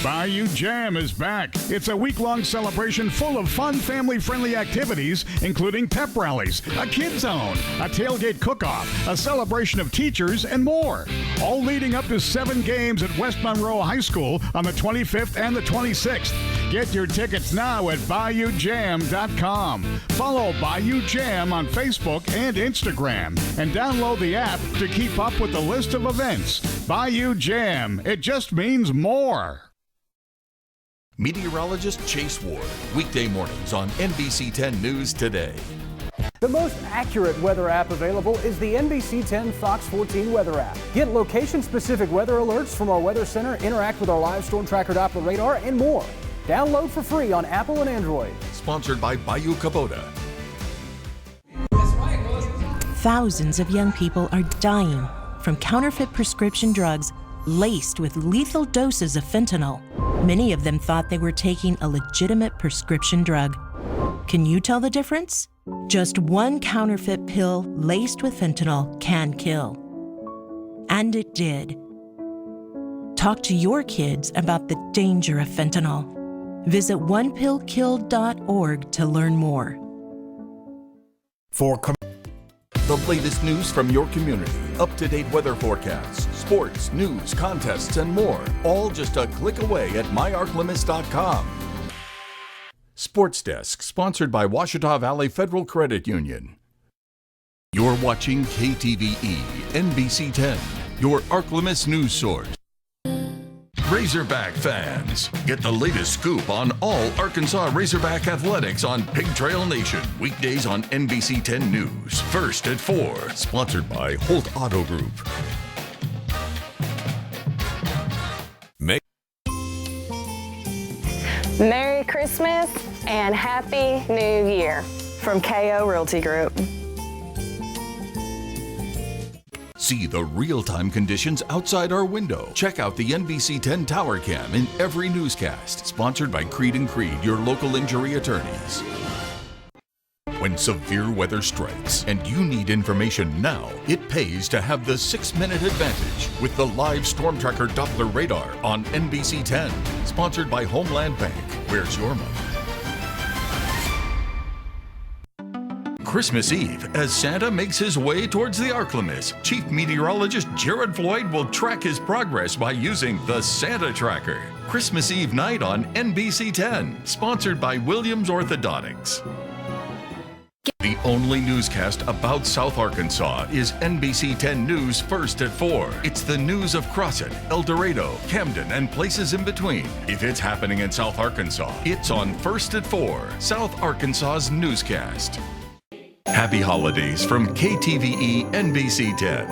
Bayou Jam is back. It's a week-long celebration full of fun, family-friendly activities, including pep rallies, a kid zone, a tailgate cook-off, a celebration of teachers, and more. All leading up to 7 games at West Monroe High School on the 25th and the 26th. Get your tickets now at BayouJam.com. Follow Bayou Jam on Facebook and Instagram, and download the app to keep up with the list of events. Bayou Jam. It just means more. Meteorologist Chase Ward, weekday mornings on NBC 10 News Today. The most accurate weather app available is the NBC 10 Fox 14 weather app. Get location-specific weather alerts from our weather center, interact with our live storm tracker Doppler radar, and more. Download for free on Apple and Android. Sponsored by Bayou Kubota. Thousands of young people are dying from counterfeit prescription drugs laced with lethal doses of fentanyl. Many of them thought they were taking a legitimate prescription drug. Can you tell the difference? Just one counterfeit pill laced with fentanyl can kill. And it did. Talk to your kids about the danger of fentanyl. Visit onepillkilled.org to learn more. The latest news from your community, up-to-date weather forecasts, sports, news, contests, and more, all just a click away at myarklamiss.com. Sports Desk, sponsored by Washita Valley Federal Credit Union. You're watching KTVE NBC 10, your ArkLaMiss news source. Razorback fans, get the latest scoop on all Arkansas Razorback athletics on Pig Trail Nation. Weekdays on NBC 10 News. First at 4. Sponsored by Holt Auto Group. Merry Christmas and Happy New Year from KO Realty Group. See the real-time conditions outside our window. Check out the NBC 10 Tower Cam in every newscast. Sponsored by Creed & Creed, your local injury attorneys. When severe weather strikes and you need information now, it pays to have the 6-minute advantage with the live Storm Tracker Doppler radar on NBC 10. Sponsored by Homeland Bank. Where's your money? Christmas Eve, as Santa makes his way towards the ArkLaMiss, Chief Meteorologist Jared Floyd will track his progress by using the Santa Tracker. Christmas Eve night on NBC 10, sponsored by Williams Orthodontics. The only newscast about South Arkansas is NBC 10 News First at 4. It's the news of Crossett, El Dorado, Camden, and places in between. If it's happening in South Arkansas, it's on First at 4, South Arkansas's newscast. Happy holidays from KTVE NBC 10.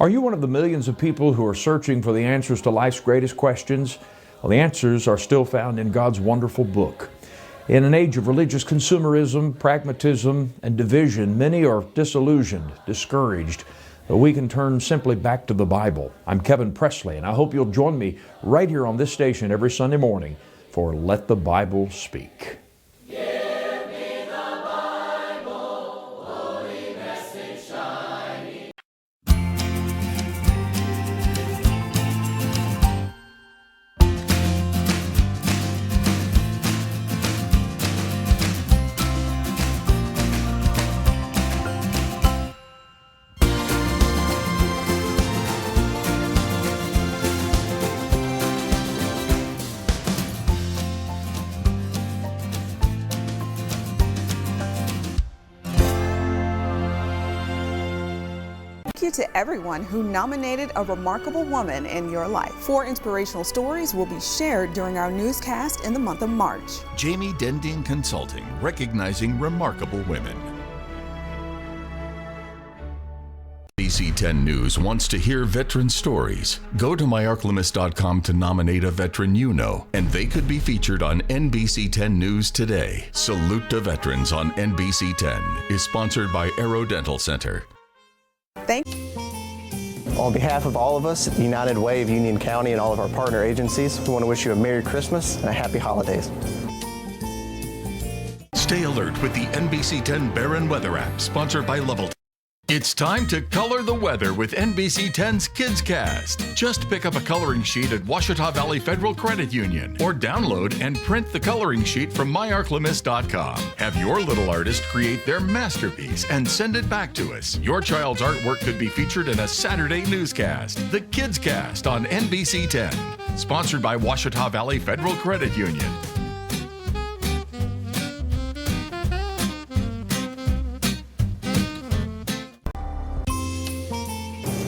Are you one of the millions of people who are searching for the answers to life's greatest questions? Well, the answers are still found in God's wonderful book. In an age of religious consumerism, pragmatism, and division, many are disillusioned, discouraged. But we can turn simply back to the Bible. I'm Kevin Presley, and I hope you'll join me right here on this station every Sunday morning for Let the Bible Speak. you to everyone who nominated a remarkable woman in your life. 4 inspirational stories will be shared during our newscast in the month of March. Jamie Dending Consulting, recognizing remarkable women. NBC 10 News wants to hear veteran stories. Go to myarklamiss.com to nominate a veteran you know, and they could be featured on NBC 10 News today. Salute to Veterans on NBC 10 is sponsored by Aero Dental Center. Thank you. On behalf of all of us at United Way of Union County and all of our partner agencies, we want to wish you a Merry Christmas and a Happy Holidays. Stay alert with the NBC 10 Barron Weather app, sponsored by Level. It's time to color the weather with NBC 10's Kids Cast. Just pick up a coloring sheet at Washita Valley Federal Credit Union or download and print the coloring sheet from myarklamiss.com. Have your little artist create their masterpiece and send it back to us. Your child's artwork could be featured in a Saturday newscast, the Kids Cast on NBC 10. Sponsored by Washita Valley Federal Credit Union.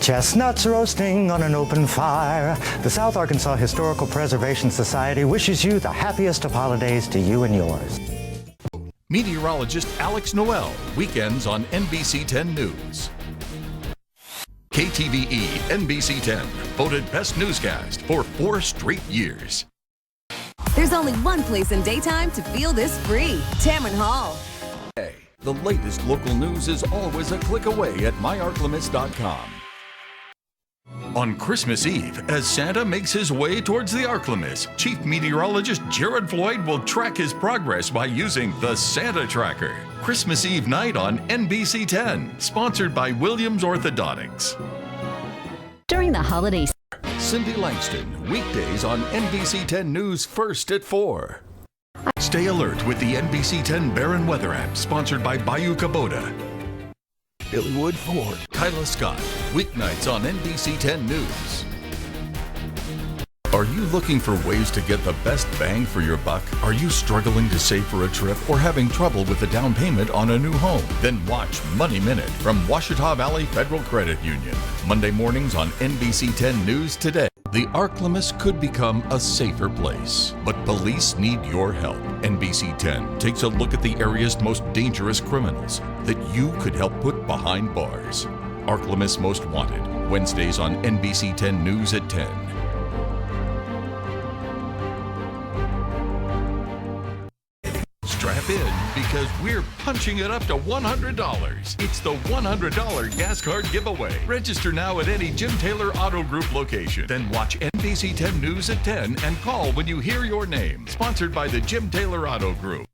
Chestnuts roasting on an open fire. The South Arkansas Historical Preservation Society wishes you the happiest of holidays to you and yours. Meteorologist Alex Noel, weekends on NBC 10 News. KTVE NBC 10, voted Best Newscast for 4 straight years. There's only one place in daytime to feel this free. Tamron Hall. Hey, the latest local news is always a click away at myarklamiss.com. On Christmas Eve, as Santa makes his way towards the ArkLaMiss, Chief Meteorologist Jared Floyd will track his progress by using the Santa Tracker. Christmas Eve night on NBC 10, sponsored by Williams Orthodontics. During the holidays. Cindy Langston, weekdays on NBC 10 News first at 4. Stay alert with the NBC 10 Barron Weather app, sponsored by Bayou Kubota. Billy Wood Ford, Kyla Scott, weeknights on NBC 10 News. Are you looking for ways to get the best bang for your buck? Are you struggling to save for a trip or having trouble with the down payment on a new home? Then watch Money Minute from Washita Valley Federal Credit Union. Monday mornings on NBC 10 News today. The ArkLaMiss could become a safer place, but police need your help. NBC 10 takes a look at the area's most dangerous criminals that you could help put behind bars. ArkLaMiss Most Wanted, Wednesdays on NBC 10 News at 10. Strap in, because we're punching it up to $100. It's the $100 gas card giveaway. Register now at any Jim Taylor Auto Group location. Then watch NBC 10 News at 10 and call when you hear your name. Sponsored by the Jim Taylor Auto Group.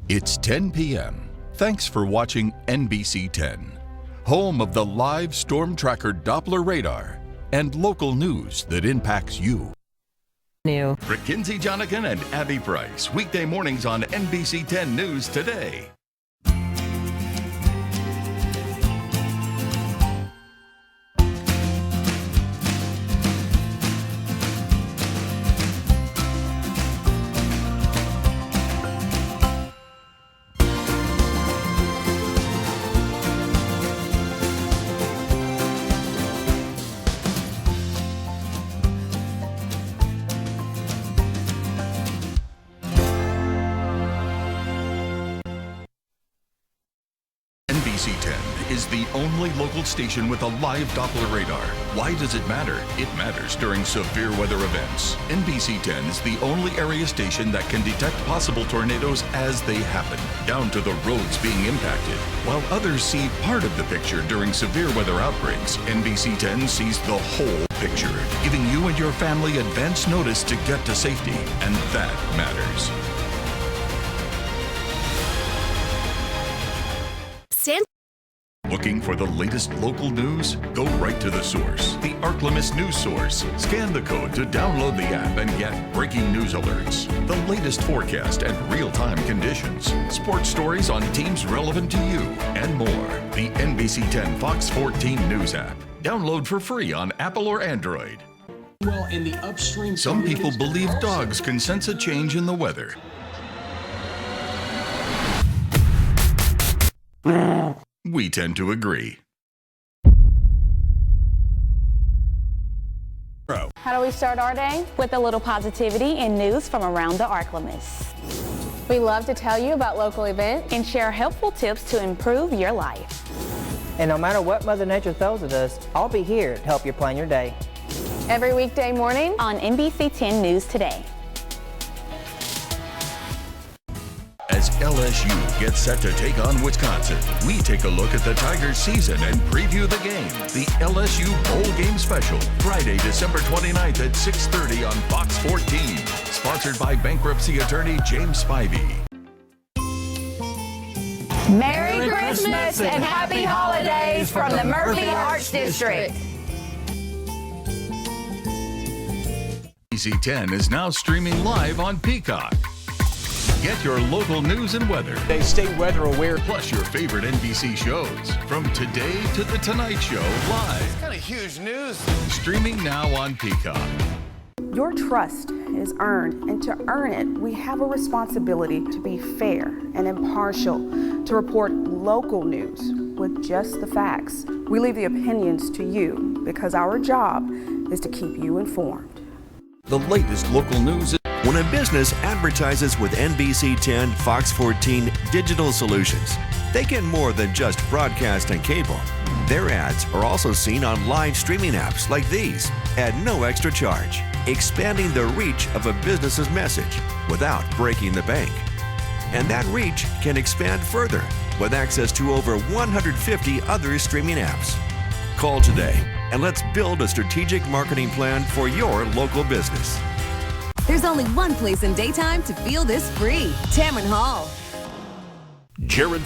It's 10 p.m. Thanks for watching NBC 10, home of the live storm tracker Doppler radar and local news that impacts you. New. Kinsey Jonigan and Abby Price, weekday mornings on NBC 10 News today. NBC 10 is the only local station with a live Doppler radar. Why does it matter? It matters during severe weather events. NBC 10 is the only area station that can detect possible tornadoes as they happen, down to the roads being impacted. While others see part of the picture during severe weather outbreaks, NBC 10 sees the whole picture, giving you and your family advance notice to get to safety, and that matters. Looking for the latest local news? Go right to the source, the ArkLaMiss News Source. Scan the code to download the app and get breaking news alerts, the latest forecast and real-time conditions, sports stories on teams relevant to you, and more. The NBC 10 Fox 14 News app. Download for free on Apple or Android. Well, in the upstream, some people believe dogs can sense a change in the weather. We tend to agree. How do we start our day? With a little positivity and news from around the ArkLaMiss. We love to tell you about local events and share helpful tips to improve your life. And no matter what Mother Nature throws at us, I'll be here to help you plan your day. Every weekday morning on NBC 10 News Today. As LSU gets set to take on Wisconsin, we take a look at the Tigers season and preview the game. The LSU Bowl Game Special, Friday, December 29th at 6:30 on Fox 14. Sponsored by bankruptcy attorney James Spivey. Merry Christmas and Happy Holidays from the Murphy Arts District. NBC 10 is now streaming live on Peacock. Get your local news and weather. They stay weather aware. Plus your favorite NBC shows. From Today to The Tonight Show live. It's kind of huge news. Streaming now on Peacock. Your trust is earned, and to earn it, we have a responsibility to be fair and impartial, to report local news with just the facts. We leave the opinions to you because our job is to keep you informed. The latest local news. When a business advertises with NBC 10, Fox 14 digital solutions, they get more than just broadcast and cable. Their ads are also seen on live streaming apps like these at no extra charge, expanding the reach of a business's message without breaking the bank. And that reach can expand further with access to over 150 other streaming apps. Call today and let's build a strategic marketing plan for your local business. There's only one place in daytime to feel this free. Tamron Hall. Jared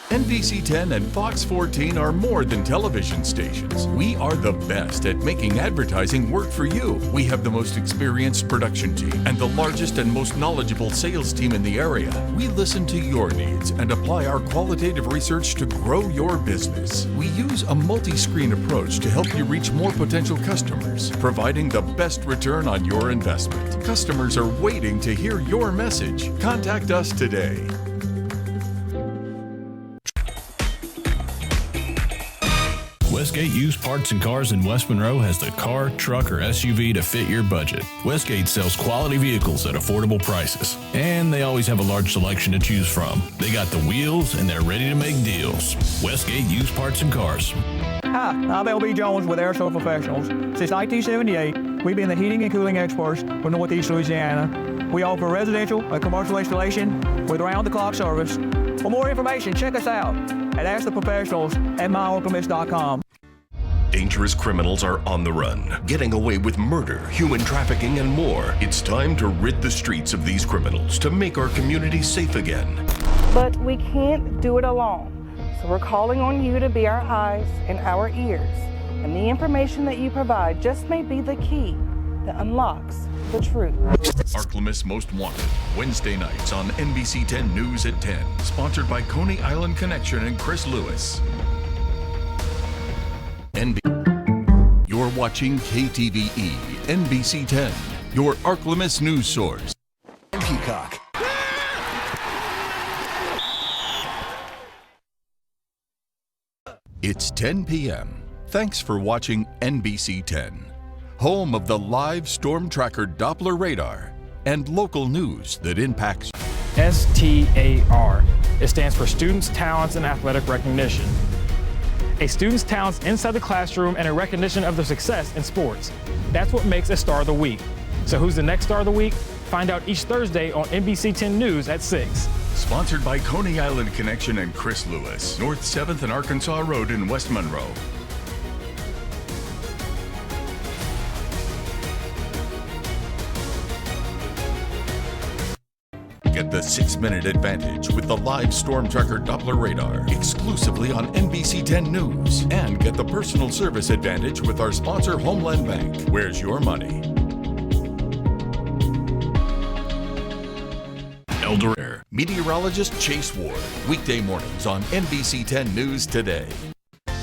NBC 10 and Fox 14 are more than television stations. We are the best at making advertising work for you. We have the most experienced production team and the largest and most knowledgeable sales team in the area. We listen to your needs and apply our qualitative research to grow your business. We use a multi-screen approach to help you reach more potential customers, providing the best return on your investment. Customers are waiting to hear your message. Contact us today. Westgate Used Parts and Cars in West Monroe has the car, truck, or SUV to fit your budget. Westgate sells quality vehicles at affordable prices, and they always have a large selection to choose from. They got the wheels, and they're ready to make deals. Westgate Used Parts and Cars. Hi, I'm L.B. Jones with Air Solar Professionals. Since 1978, we've been the heating and cooling experts for Northeast Louisiana. We offer residential and commercial installation with round-the-clock service. For more information, check us out at AskTheProfessionals@myArkLaMiss.com. Dangerous criminals are on the run, getting away with murder, human trafficking, and more. It's time to rid the streets of these criminals to make our community safe again. But we can't do it alone. So we're calling on you to be our eyes and our ears. And the information that you provide just may be the key that unlocks the truth. ArkLaMiss Most Wanted, Wednesday nights on NBC 10 News at 10. Sponsored by Coney Island Connection and Chris Lewis. You're watching KTVE NBC 10, your ArkLaMiss news source. Peacock. It's 10 p.m. Thanks for watching NBC 10, home of the live storm tracker Doppler radar and local news that impacts. STAR. It stands for Students, Talents, and Athletic Recognition. A student's talents inside the classroom and a recognition of their success in sports. That's what makes a Star of the Week. So who's the next Star of the Week? Find out each Thursday on NBC 10 News at 6. Sponsored by Coney Island Connection and Chris Lewis, North 7th and Arkansas Road in West Monroe. Get the 6-minute advantage with the live storm tracker Doppler radar exclusively on NBC 10 News. And get the personal service advantage with our sponsor Homeland Bank. Where's your money? Elder meteorologist Chase Ward. Weekday mornings on NBC 10 News Today.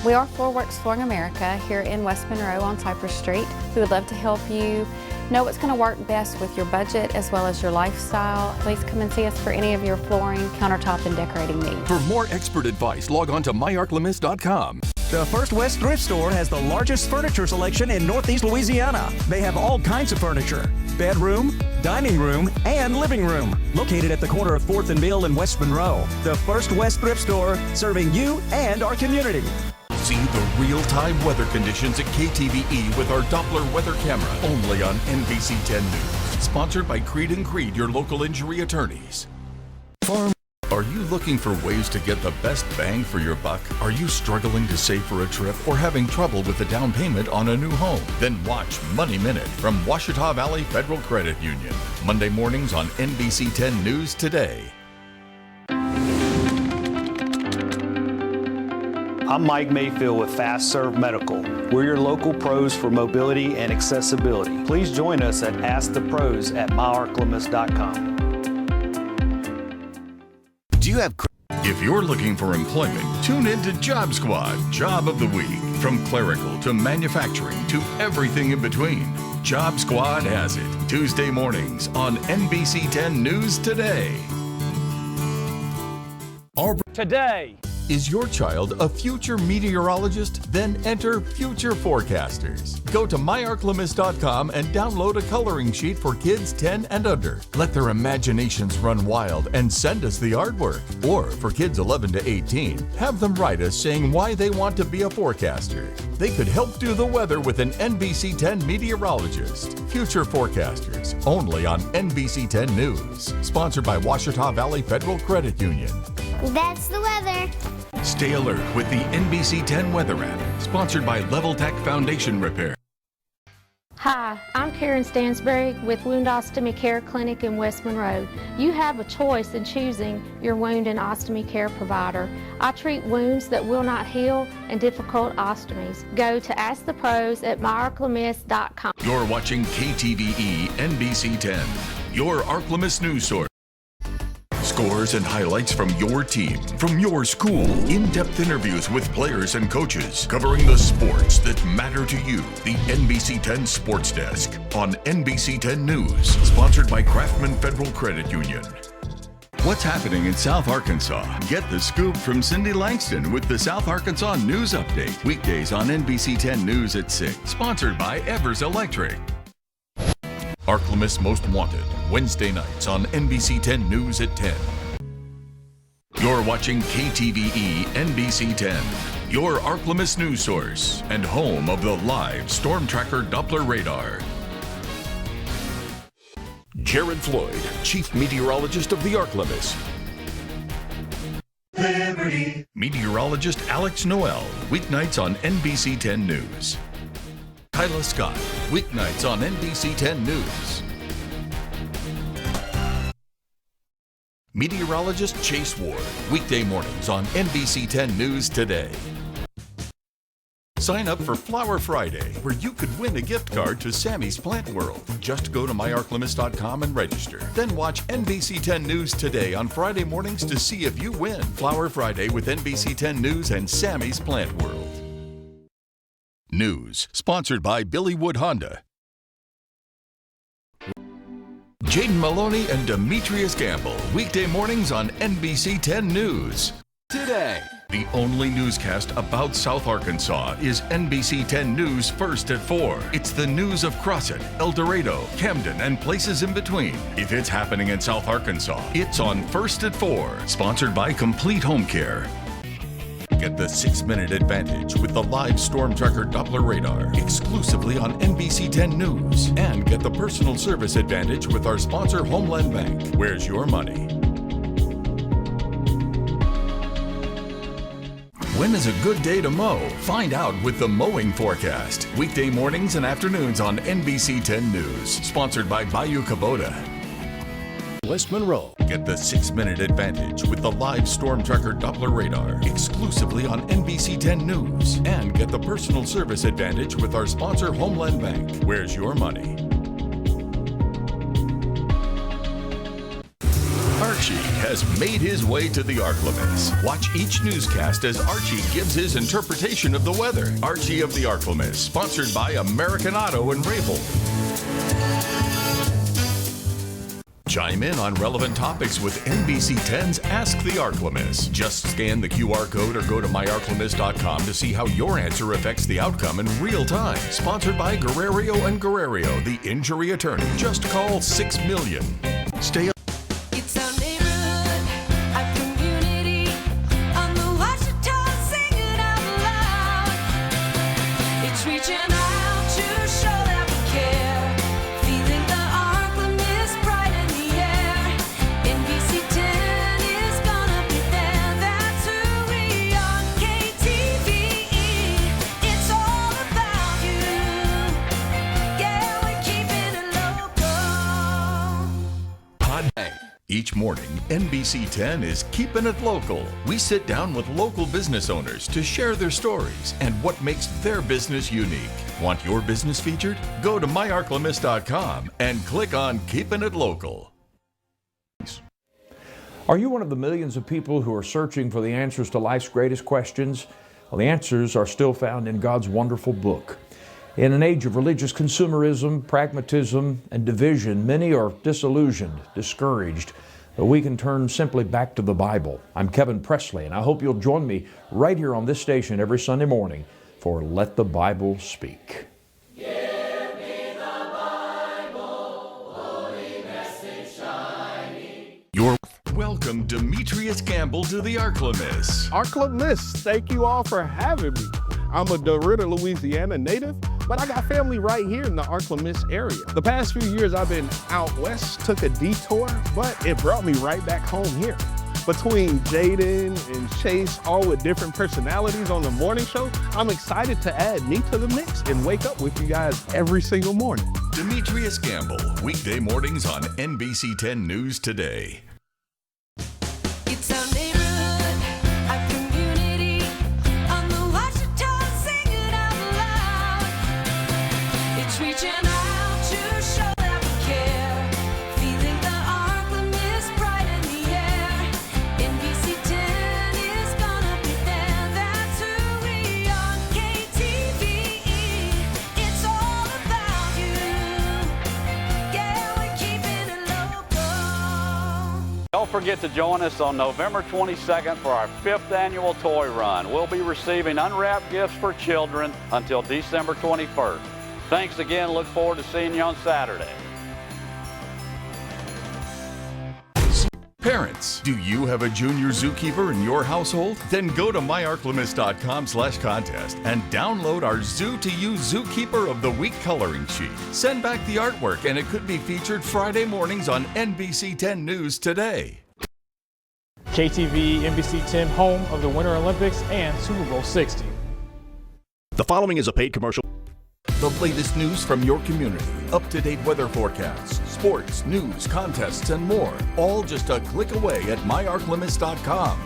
We are Floorworks Flooring America here in West Monroe on Cypress Street. We would love to help you know what's going to work best with your budget as well as your lifestyle. Please come and see us for any of your flooring, countertop, and decorating needs. For more expert advice, log on to myarklamiss.com. The First West Thrift Store has the largest furniture selection in Northeast Louisiana. They have all kinds of furniture: bedroom, dining room, and living room. Located at the corner of 4th and Mill in West Monroe. The First West Thrift Store, serving you and our community. See the real-time weather conditions at KTVE with our Doppler weather camera, only on NBC 10 News. Sponsored by Creed & Creed, your local injury attorneys. Are you looking for ways to get the best bang for your buck? Are you struggling to save for a trip or having trouble with the down payment on a new home? Then watch Money Minute from Ouachita Valley Federal Credit Union. Monday mornings on NBC 10 News Today. I'm Mike Mayfield with Fast Serve Medical. We're your local pros for mobility and accessibility. Please join us at Ask the Pros at myarklamiss.com. Do you have... If you're looking for employment, tune in to Job Squad, Job of the Week. From clerical to manufacturing to everything in between, Job Squad has it. Tuesday mornings on NBC 10 News Today. Today. Is your child a future meteorologist? Then enter Future Forecasters. Go to myarklamiss.com and download a coloring sheet for kids 10 and under. Let their imaginations run wild and send us the artwork. Or for kids 11 to 18, have them write us saying why they want to be a forecaster. They could help do the weather with an NBC 10 meteorologist. Future Forecasters, only on NBC 10 News. Sponsored by Ouachita Valley Federal Credit Union. That's the weather. Stay alert with the NBC 10 Weather app, sponsored by Level Tech Foundation Repair. Hi, I'm Karen Stansberry with Wound Ostomy Care Clinic in West Monroe. You have a choice in choosing your wound and ostomy care provider. I treat wounds that will not heal and difficult ostomies. Go to Ask the Pros at myarklamiss.com. You're watching KTVE NBC 10, your ArkLaMiss news source. Scores and highlights from your team, from your school, in-depth interviews with players and coaches, covering the sports that matter to you. The NBC 10 Sports Desk on NBC 10 News, sponsored by Craftsman Federal Credit Union. What's happening in South Arkansas? Get the scoop from Cindy Langston with the South Arkansas News Update. Weekdays on NBC 10 News at 6, sponsored by Evers Electric. ArkLaMiss Most Wanted, Wednesday nights on NBC 10 News at 10. You're watching KTVE NBC 10, your ArkLaMiss news source and home of the live Storm Tracker Doppler radar. Jared Floyd, Chief Meteorologist of the ArkLaMiss. Liberty. Meteorologist Alex Noel, weeknights on NBC 10 News. Kyla Scott, weeknights on NBC 10 News. Meteorologist Chase Ward, weekday mornings on NBC 10 News Today. Sign up for Flower Friday, where you could win a gift card to Sammy's Plant World. Just go to myarklamiss.com and register. Then watch NBC 10 News Today on Friday mornings to see if you win. Flower Friday with NBC 10 News and Sammy's Plant World. News, sponsored by Billy Wood Honda. Jaden Maloney and Demetrius Gamble, weekday mornings on NBC 10 News. Today, the only newscast about South Arkansas is NBC 10 News First at 4. It's the news of Crossett, El Dorado, Camden, and places in between. If it's happening in South Arkansas, it's on First at 4, sponsored by Complete Home Care. Get the 6-minute advantage with the live Storm Tracker Doppler radar exclusively on NBC 10 News. And get the personal service advantage with our sponsor Homeland Bank. Where's your money? When is a good day to mow? Find out with the mowing forecast. Weekday mornings and afternoons on NBC 10 News. Sponsored by Bayou Kubota. West Monroe. Get the 6-minute advantage with the live Storm Tracker Doppler radar exclusively on NBC 10 News. And get the personal service advantage with our sponsor Homeland Bank. Where's your money? Archie has made his way to the ArkLaMiss. Watch each newscast as Archie gives his interpretation of the weather. Archie of the ArkLaMiss, sponsored by American Auto in Rayville. Chime in on relevant topics with NBC 10's Ask the ArkLaMiss. Just scan the QR code or go to myarklamiss.com to see how your answer affects the outcome in real time. Sponsored by Guerrero and Guerrero, the injury attorney. Just call 6 million. Stay up. It's our neighborhood, our community. On the Washita, sing it out loud. It's reaching out to show that we care. Feeling the ArkLaMiss pride in the air. NBC 10 is gonna be there. That's who we are. KTVE, it's all about you. Yeah, we're keeping it local. Each morning, NBC 10 is keeping it local. We sit down with local business owners to share their stories and what makes their business unique. Want your business featured? Go to myarklamiss.com and click on Keeping It Local. Are you one of the millions of people who are searching for the answers to life's greatest questions? Well, the answers are still found in God's wonderful book. In an age of religious consumerism, pragmatism, and division, many are disillusioned, discouraged, but we can turn simply back to the Bible. I'm Kevin Presley, and I hope you'll join me right here on this station every Sunday morning for Let the Bible Speak. Welcome Demetrius Campbell to the ArkLaMiss. ArkLaMiss, thank you all for having me. I'm a Dorado, Louisiana native, but I got family right here in the ArkLaMiss area. The past few years I've been out west, took a detour, but it brought me right back home here. Between Jaden and Chase, all with different personalities on the morning show, I'm excited to add me to the mix and wake up with you guys every single morning. Demetrius Campbell, weekday mornings on NBC 10 News Today. It's our neighborhood, our community. On the Washita, sing it out loud. It's reaching out to show that we care. Feeling the ArkLaMiss pride in the air. NBC 10 is gonna be there. That's who we are. KTVE, it's all about you. Yeah, we're keeping it local. Don't forget to join us on November 22nd for our 5th annual toy run. We'll be receiving unwrapped gifts for children until December 21st. Thanks again. Look forward to seeing you on Saturday. Parents, do you have a junior zookeeper in your household? Then go to myarklamiss.com/contest and download our Zoo to You Zookeeper of the Week coloring sheet. Send back the artwork and it could be featured Friday mornings on NBC 10 News Today. KTVE NBC 10, home of the Winter Olympics and Super Bowl 60. The following is a paid commercial. The latest news from your community, up-to-date weather forecasts, sports, news, contests, and more. All just a click away at myarklamiss.com.